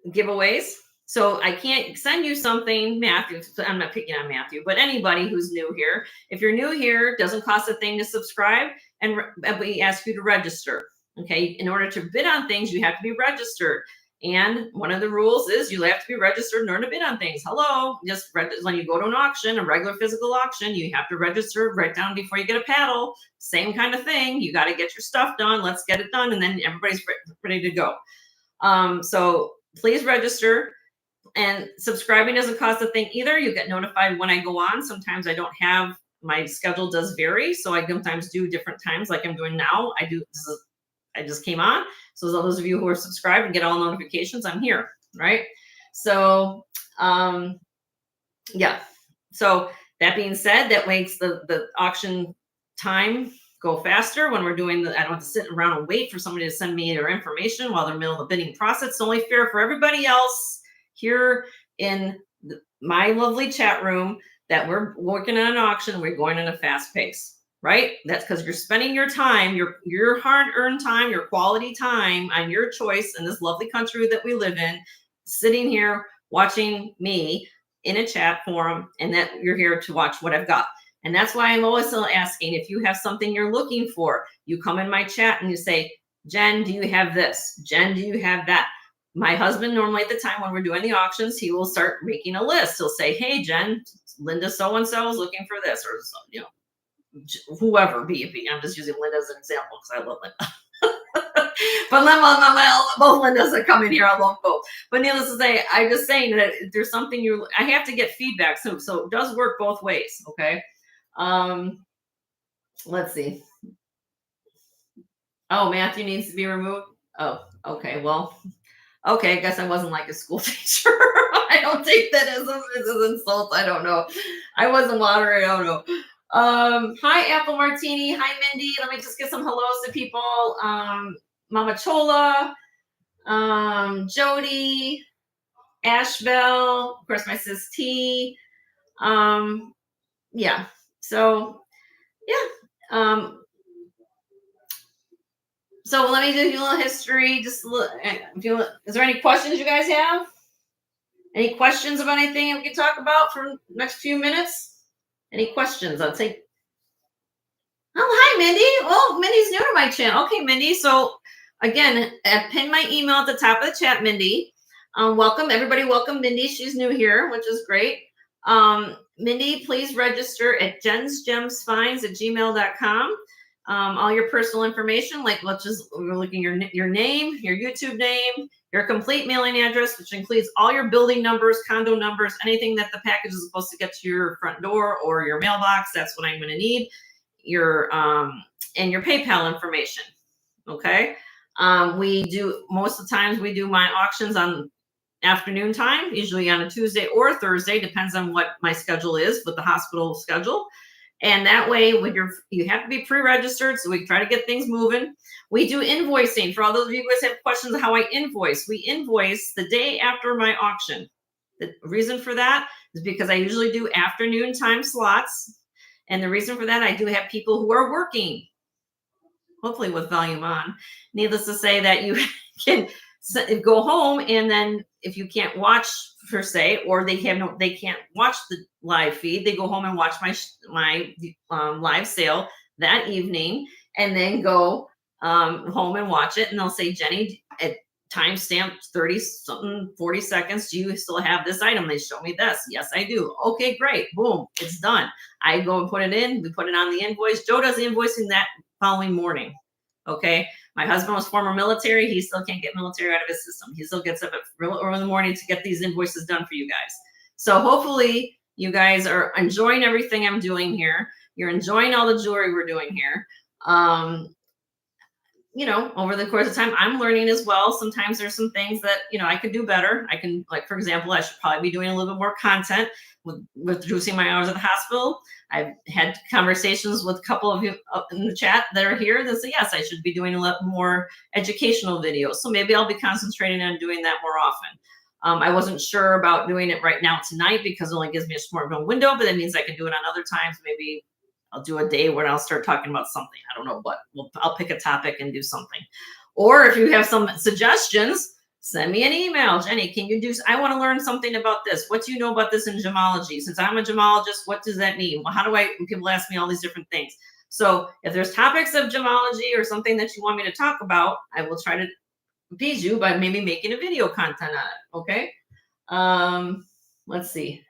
giveaways. So I can't send you something, Matthew. I'm not picking on Matthew, but anybody who's new here. If you're new here, it doesn't cost a thing to subscribe, and we ask you to register. Okay, in order to bid on things, you have to be registered. And one of the rules is you have to be registered in order to bid on things. Hello, just when you go to an auction, a regular physical auction, you have to register right down before you get a paddle. Same kind of thing. You got to get your stuff done. Let's get it done, and then everybody's ready to go. So please register. And subscribing doesn't cost a thing either. You get notified when I go on. Sometimes I don't have, my schedule does vary. So I sometimes do different times like I'm doing now. I just came on. So those of you who are subscribed and get all notifications, I'm here, right? So, yeah. So that being said, that makes the auction time go faster when we're doing I don't have to sit around and wait for somebody to send me their information while they're in the middle of the bidding process. It's only fair for everybody else here in my lovely chat room that we're working on an auction. We're going at a fast pace, right? That's because you're spending your time, your hard-earned time, your quality time on your choice in this lovely country that we live in, sitting here watching me in a chat forum, and that you're here to watch what I've got. And that's why I'm always asking, if you have something you're looking for, you come in my chat and you say, Jen, do you have this? Jen, do you have that? My husband, normally at the time when we're doing the auctions, he will start making a list. He'll say, hey, Jen, Linda so-and-so is looking for this, or whoever be. I'm just using Linda as an example because I love Linda. But both Lindas that come in here, I love both. But needless to say, I'm just saying that if there's something I have to get feedback. So it does work both ways. Okay. Let's see. Oh, Matthew needs to be removed. Oh, okay. Well, okay. I guess I wasn't like a school teacher. I don't take that as an insult. I don't know. I wasn't moderating. I don't know. Hi, Apple Martini. Hi, Mindy. Let me just get some hellos to people. Mama Chola, Jody, Ashbel, of course, my sis T. Yeah. So, yeah. So let me do a little history. Just look. Is there any questions you guys have? Any questions about anything we can talk about for the next few minutes? Any questions? I'll take. Oh, hi, Mindy. Oh, Mindy's new to my channel. Okay, Mindy. So again, I pinned my email at the top of the chat, Mindy. Welcome, everybody. Welcome, Mindy. She's new here, which is great. Mindy, please register at jensgemsfinds@gmail.com. All your personal information, like we're looking at your name, your YouTube name, your complete mailing address, which includes all your building numbers, condo numbers, anything that the package is supposed to get to your front door or your mailbox. That's what I'm going to need. And your PayPal information. Okay. We do most of the times we do my auctions on afternoon time, usually on a Tuesday or Thursday, depends on what my schedule is with the hospital schedule. And that way, when you have to be pre-registered, so we try to get things moving. We do invoicing. For all those of you guys have questions on how I invoice, we invoice the day after my auction. The reason for that is because I usually do afternoon time slots. And the reason for that, I do have people who are working, hopefully with volume on. Needless to say that you can go home, and then if you can't watch per se, or they can't watch the live feed, they go home and watch my live sale that evening, and then go home and watch it, and they'll say, Jenny, at timestamp 30 something 40 seconds, do you still have this item? They show me this. Yes, I do. Okay, great. Boom, it's done. I go and put it in. We put it on the invoice. Joe does the invoicing that following morning. Okay. My husband was former military. He still can't get military out of his system. He still gets up at real early in the morning to get these invoices done for you guys. So hopefully you guys are enjoying everything I'm doing here. You're enjoying all the jewelry we're doing here. Over the course of time, I'm learning as well. Sometimes there's some things that, I could do better. I can, like, for example, I should probably be doing a little bit more content with reducing my hours at the hospital. I've had conversations with a couple of you in the chat that are here that say, yes, I should be doing a lot more educational videos. So maybe I'll be concentrating on doing that more often. I wasn't sure about doing it right now tonight because it only gives me a small window, but that means I can do it on other times. Maybe I'll do a day where I'll start talking about something. I don't know what. I'll pick a topic and do something. Or if you have some suggestions, send me an email. Jenny, can you do, I want to learn something about this. What do you know about this in gemology? Since I'm a gemologist, what does that mean? Well, people ask me all these different things. So if there's topics of gemology or something that you want me to talk about, I will try to appease you by maybe making a video content on it. Okay. Let's see.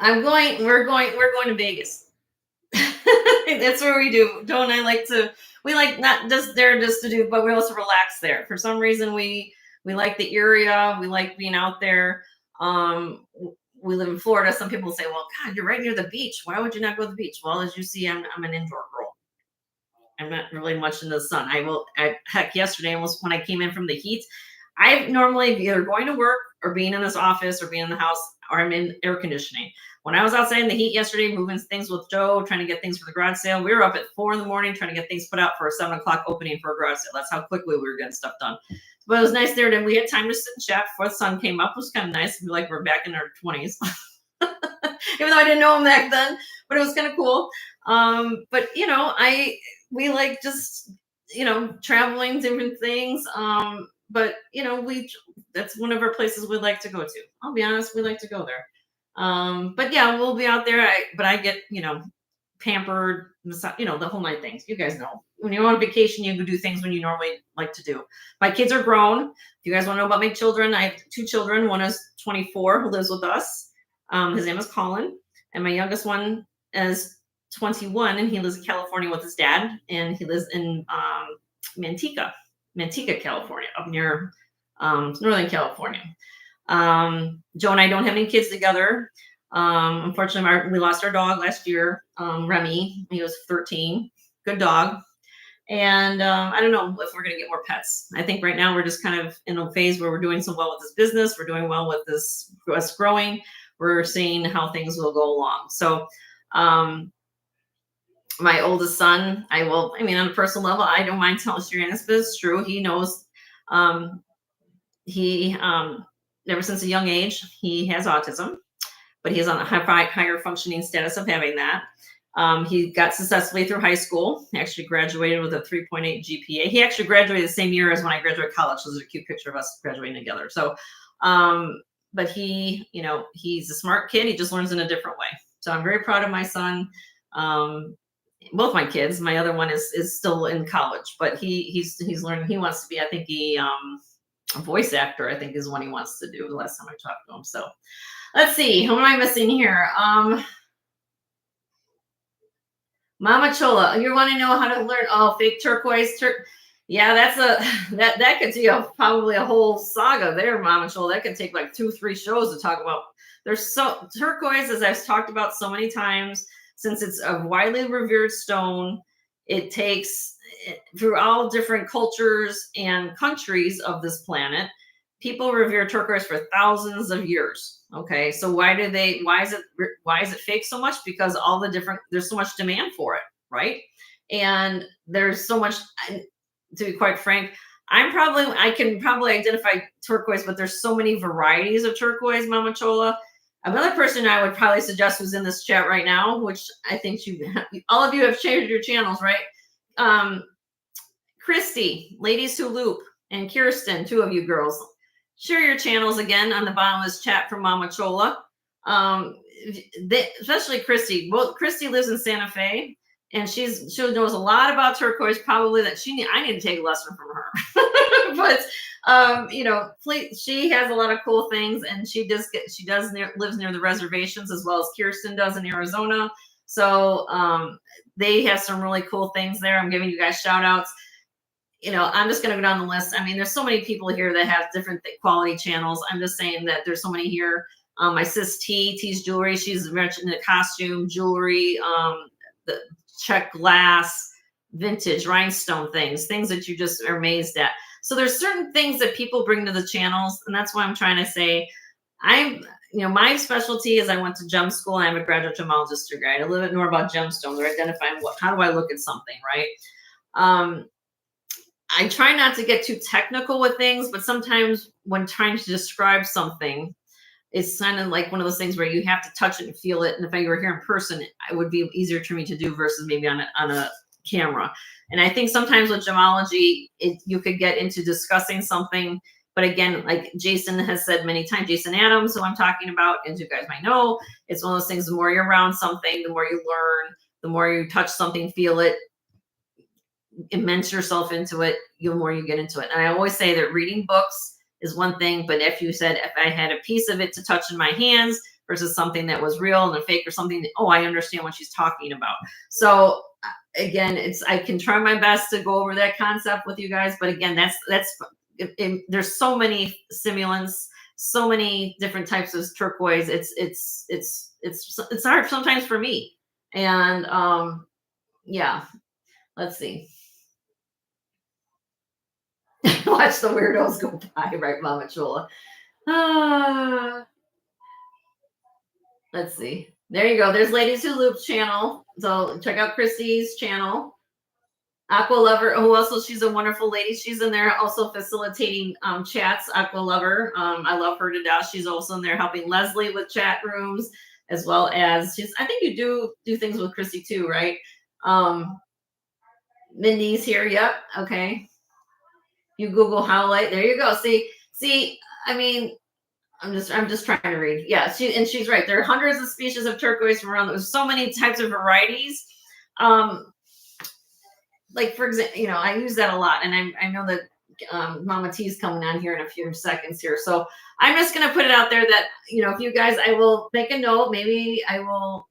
We're going to Vegas. That's where we do. Joe and I we like not just there just to do, but we also relax there. For some reason, we like the area. We like being out there. We live in Florida. Some people say, well, God, you're right near the beach. Why would you not go to the beach? Well, as you see, I'm an indoor girl. I'm not really much in the sun. Heck, yesterday, almost when I came in from the heat, I normally either going to work or being in this office or being in the house, or I'm in air conditioning. When I was outside in the heat yesterday, moving things with Joe, trying to get things for the garage sale, we were up at 4 a.m. trying to get things put out for a 7 o'clock opening for a garage sale. That's how quickly we were getting stuff done. But it was nice there. Then we had time to sit and chat before the sun came up. It was kind of nice. We we're back in our 20s. Even though I didn't know him back then, but it was kind of cool. But we like just, traveling different things. But that's one of our places we'd like to go to. I'll be honest, we like to go there. But yeah, we'll be out there. I get, pampered, the whole nine things. You guys know. When you're on vacation, you do things when you normally like to do. My kids are grown. If you guys want to know about my children, I have two children. One is 24 who lives with us. His name is Colin. And my youngest one is 21, and he lives in California with his dad. And he lives in Manteca, California, up near Northern California. Joe and I don't have any kids together. Unfortunately, we lost our dog last year, Remy. He was 13. Good dog. And I don't know if we're going to get more pets. I think right now we're just kind of in a phase where we're doing so well with this business. We're doing well with us growing. We're seeing how things will go along. So, my oldest son, on a personal level, I don't mind sharing this, but it's true. He knows, he, ever since a young age, he has autism, but he is on a higher functioning status of having that. He got successfully through high school. He actually graduated with a 3.8 GPA. He actually graduated the same year as when I graduated college. So there's a cute picture of us graduating together. So, but he's a smart kid. He just learns in a different way. So I'm very proud of my son. Both my kids. My other one is still in college, but he's learning. He wants to be, I think a voice actor, I think, is what he wants to do. The last time I talked to him. So let's see. Who am I missing here? Mama Chola, you want to know how to learn? Oh, fake turquoise. Yeah, that could be probably a whole saga there, Mama Chola. That could take like 2-3 shows to talk about. There's turquoise, as I've talked about so many times, since it's a widely revered stone. It takes through all different cultures and countries of this planet. People revere turquoise for thousands of years. Okay, so why is it fake so much? Because there's so much demand for it, right? And there's so much, to be quite frank, I can probably identify turquoise, but there's so many varieties of turquoise, Mama Chola. Another person I would probably suggest who's in this chat right now, which I think all of you have changed your channels, right? Christy, Ladies Who Loop, and Kirsten, 2 of you girls. Share your channels again on the bottom of this chat from Mama Chola. Especially Christy. Well, Christy lives in Santa Fe, and she knows a lot about turquoise. Probably that I need to take a lesson from her. But she has a lot of cool things, and she lives near the reservations as well as Kirsten does in Arizona. So they have some really cool things there. I'm giving you guys shout outs. I'm just going to go down the list. I mean, there's so many people here that have different quality channels. I'm just saying that there's so many here. My sis T's Jewelry. She's mentioned the costume, jewelry, the check glass, vintage rhinestone things that you just are amazed at. So there's certain things that people bring to the channels. And that's why I'm trying to say, my specialty is I went to gem school. I'm a graduate gemologist degree. I know a little bit more about gemstones. They're identifying how do I look at something, right? I try not to get too technical with things, but sometimes when trying to describe something, it's kind of like one of those things where you have to touch it and feel it. And if I were here in person, it would be easier for me to do versus maybe on a camera. And I think sometimes with gemology, you could get into discussing something. But again, like Jason has said many times, Jason Adams, who I'm talking about, as you guys might know, it's one of those things, the more you're around something, the more you learn, the more you touch something, feel it, immerse yourself into it, the more you get into it. And I always say that reading books is one thing, but if I had a piece of it to touch in my hands versus something that was real and a fake or something, I understand what she's talking about. So again, I can try my best to go over that concept with you guys, but again, there's so many simulants, so many different types of turquoise. It's hard sometimes for me. And yeah, let's see. Watch the weirdos go by, right, Mama Chola? Let's see. There you go. There's Ladies Who Loop channel. So check out Christy's channel. Aqua Lover. Oh, also she's a wonderful lady. She's in there also facilitating chats. Aqua Lover. I love her to death. She's also in there helping Leslie with chat rooms, as well as I think you do things with Christy too, right? Mindy's here. Yep. Okay. You Google Howlite. There you go. See, I mean, I'm just trying to read. Yeah, she's right. There are hundreds of species of turquoise from around. There's so many types of varieties. Um, like for example, I use that a lot, and I know that Mama T is coming on here in a few seconds here. So I'm just gonna put it out there that if you guys, I will make a note. Maybe I will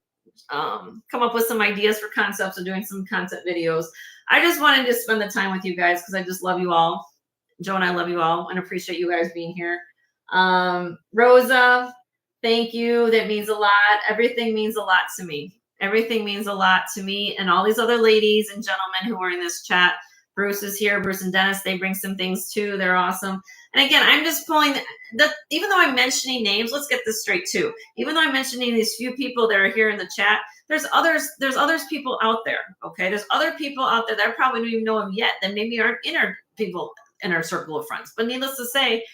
come up with some ideas for concepts of doing some concept videos. I just wanted to spend the time with you guys because I just love you all. Joe and I love you all and appreciate you guys being here. Rosa, thank you. That means a lot. Everything means a lot to me. Everything means a lot to me and all these other ladies and gentlemen who are in this chat. Bruce is here. Bruce and Dennis, they bring some things too. They're awesome. And again, I'm just pulling that. Even though I'm mentioning names, let's get this straight too. Even though I'm mentioning these few people that are here in the chat, there's others people out there. Okay, there's other people out there that I probably don't even know them yet that maybe aren't in our people in our circle of friends. But needless to say,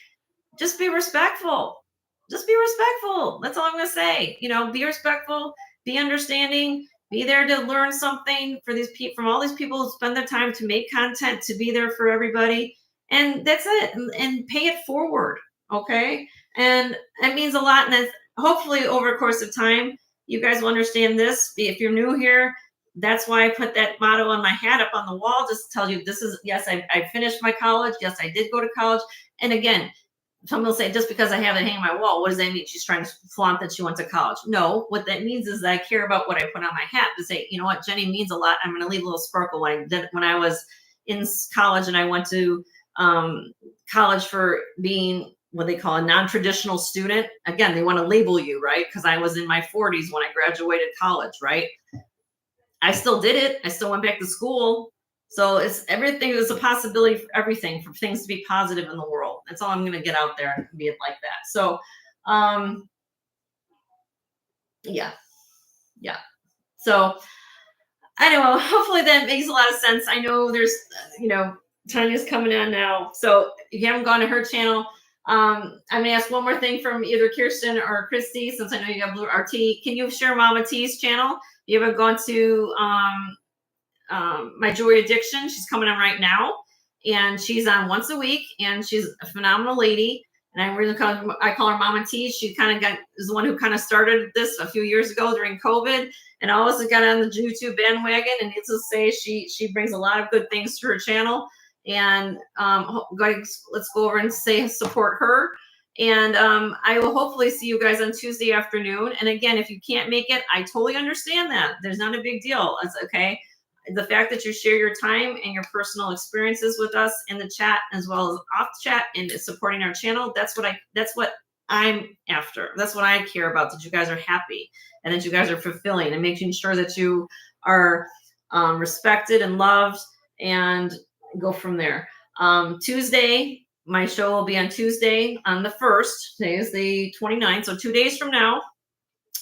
just be respectful. Just be respectful. That's all I'm going to say. Be respectful, be understanding, be there to learn something for these people, from all these people who spend their time to make content, to be there for everybody. And that's it. And pay it forward. Okay. And it means a lot. And hopefully over a course of time, you guys will understand this. If you're new here, that's why I put that motto on my hat up on the wall, just to tell you this is, yes, I finished my college. Yes, I did go to college. And again, some will say, just because I have it hanging on my wall, what does that mean? She's trying to flaunt that she went to college. No, what that means is that I care about what I put on my hat to say, you know what, Jenny means a lot. I'm going to leave a little sparkle. When I was in college and I went to college for being what they call a non-traditional student. Again, they want to label you, right? Because I was in my 40s when I graduated college, right? I still did it. I still went back to school. So it's everything. There's a possibility for everything, for things to be positive in the world. That's all I'm going to get out there and be it like that. So, yeah. So I don't know. Hopefully that makes a lot of sense. I know there's, Tanya's coming on now. So if you haven't gone to her channel, I'm going to ask one more thing from either Kirsten or Christy, since I know you got Blue RT. Can you share Mama T's channel? You haven't gone to My Jewelry Addiction. She's coming on right now, and she's on once a week, and she's a phenomenal lady. And I call her Mama T. She is the one who kind of started this a few years ago during COVID, and all of us got on the YouTube bandwagon. And needless to say, she brings a lot of good things to her channel. And let's go over and support her. And I will hopefully see you guys on Tuesday afternoon. And again, if you can't make it, I totally understand that. There's not a big deal. It's okay. The fact that you share your time and your personal experiences with us in the chat, as well as off chat, and supporting our channel, that's what I'm after. That's what I care about, that you guys are happy and that you guys are fulfilling and making sure that you are respected and loved, and go from there. Tuesday, my show will be on Tuesday on the 1st. Today is the 29th. So 2 days from now,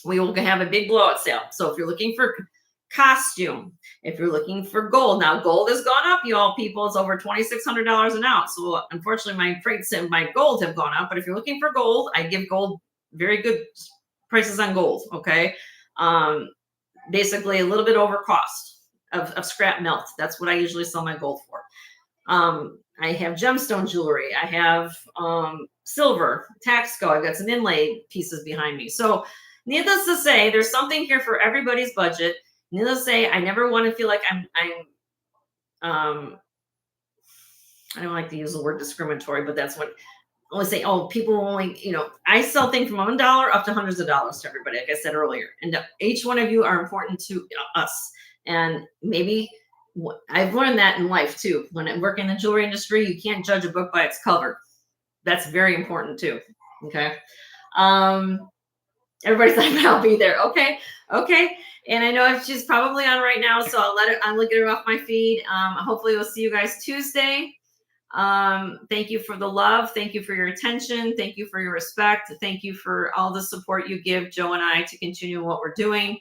we will have a big blowout sale. So if you're looking for costume, if you're looking for gold, now gold has gone up, you all people. It's over $2,600 an ounce. So unfortunately, my freights and my gold have gone up. But if you're looking for gold, I give gold very good prices on gold. Okay, basically a little bit over cost of scrap melt. That's what I usually sell my gold for. I have gemstone jewelry. I have silver, Taxco. I've got some inlay pieces behind me. So needless to say, there's something here for everybody's budget. Needless to say, I never want to feel like I don't like to use the word discriminatory, but that's what I always say. Oh, people only, I sell things from $1 up to hundreds of dollars to everybody, like I said earlier. And each one of you are important to us. And maybe I've learned that in life too. When I work in the jewelry industry, you can't judge a book by its cover. That's very important too. Okay. Everybody's like, I'll be there. Okay. And I know she's probably on right now, so I'll look at her off my feed. Hopefully we'll see you guys Tuesday. Thank you for the love. Thank you for your attention. Thank you for your respect. Thank you for all the support you give Joe and I to continue what we're doing.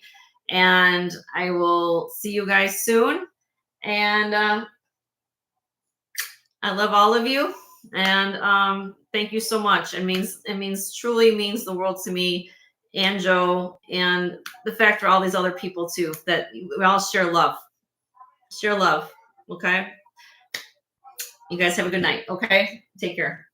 And I will see you guys soon. And I love all of you. And thank you so much. It truly means the world to me and Joe, and the fact for all these other people too, that we all share love. Share love. Okay. You guys have a good night. Okay. Take care.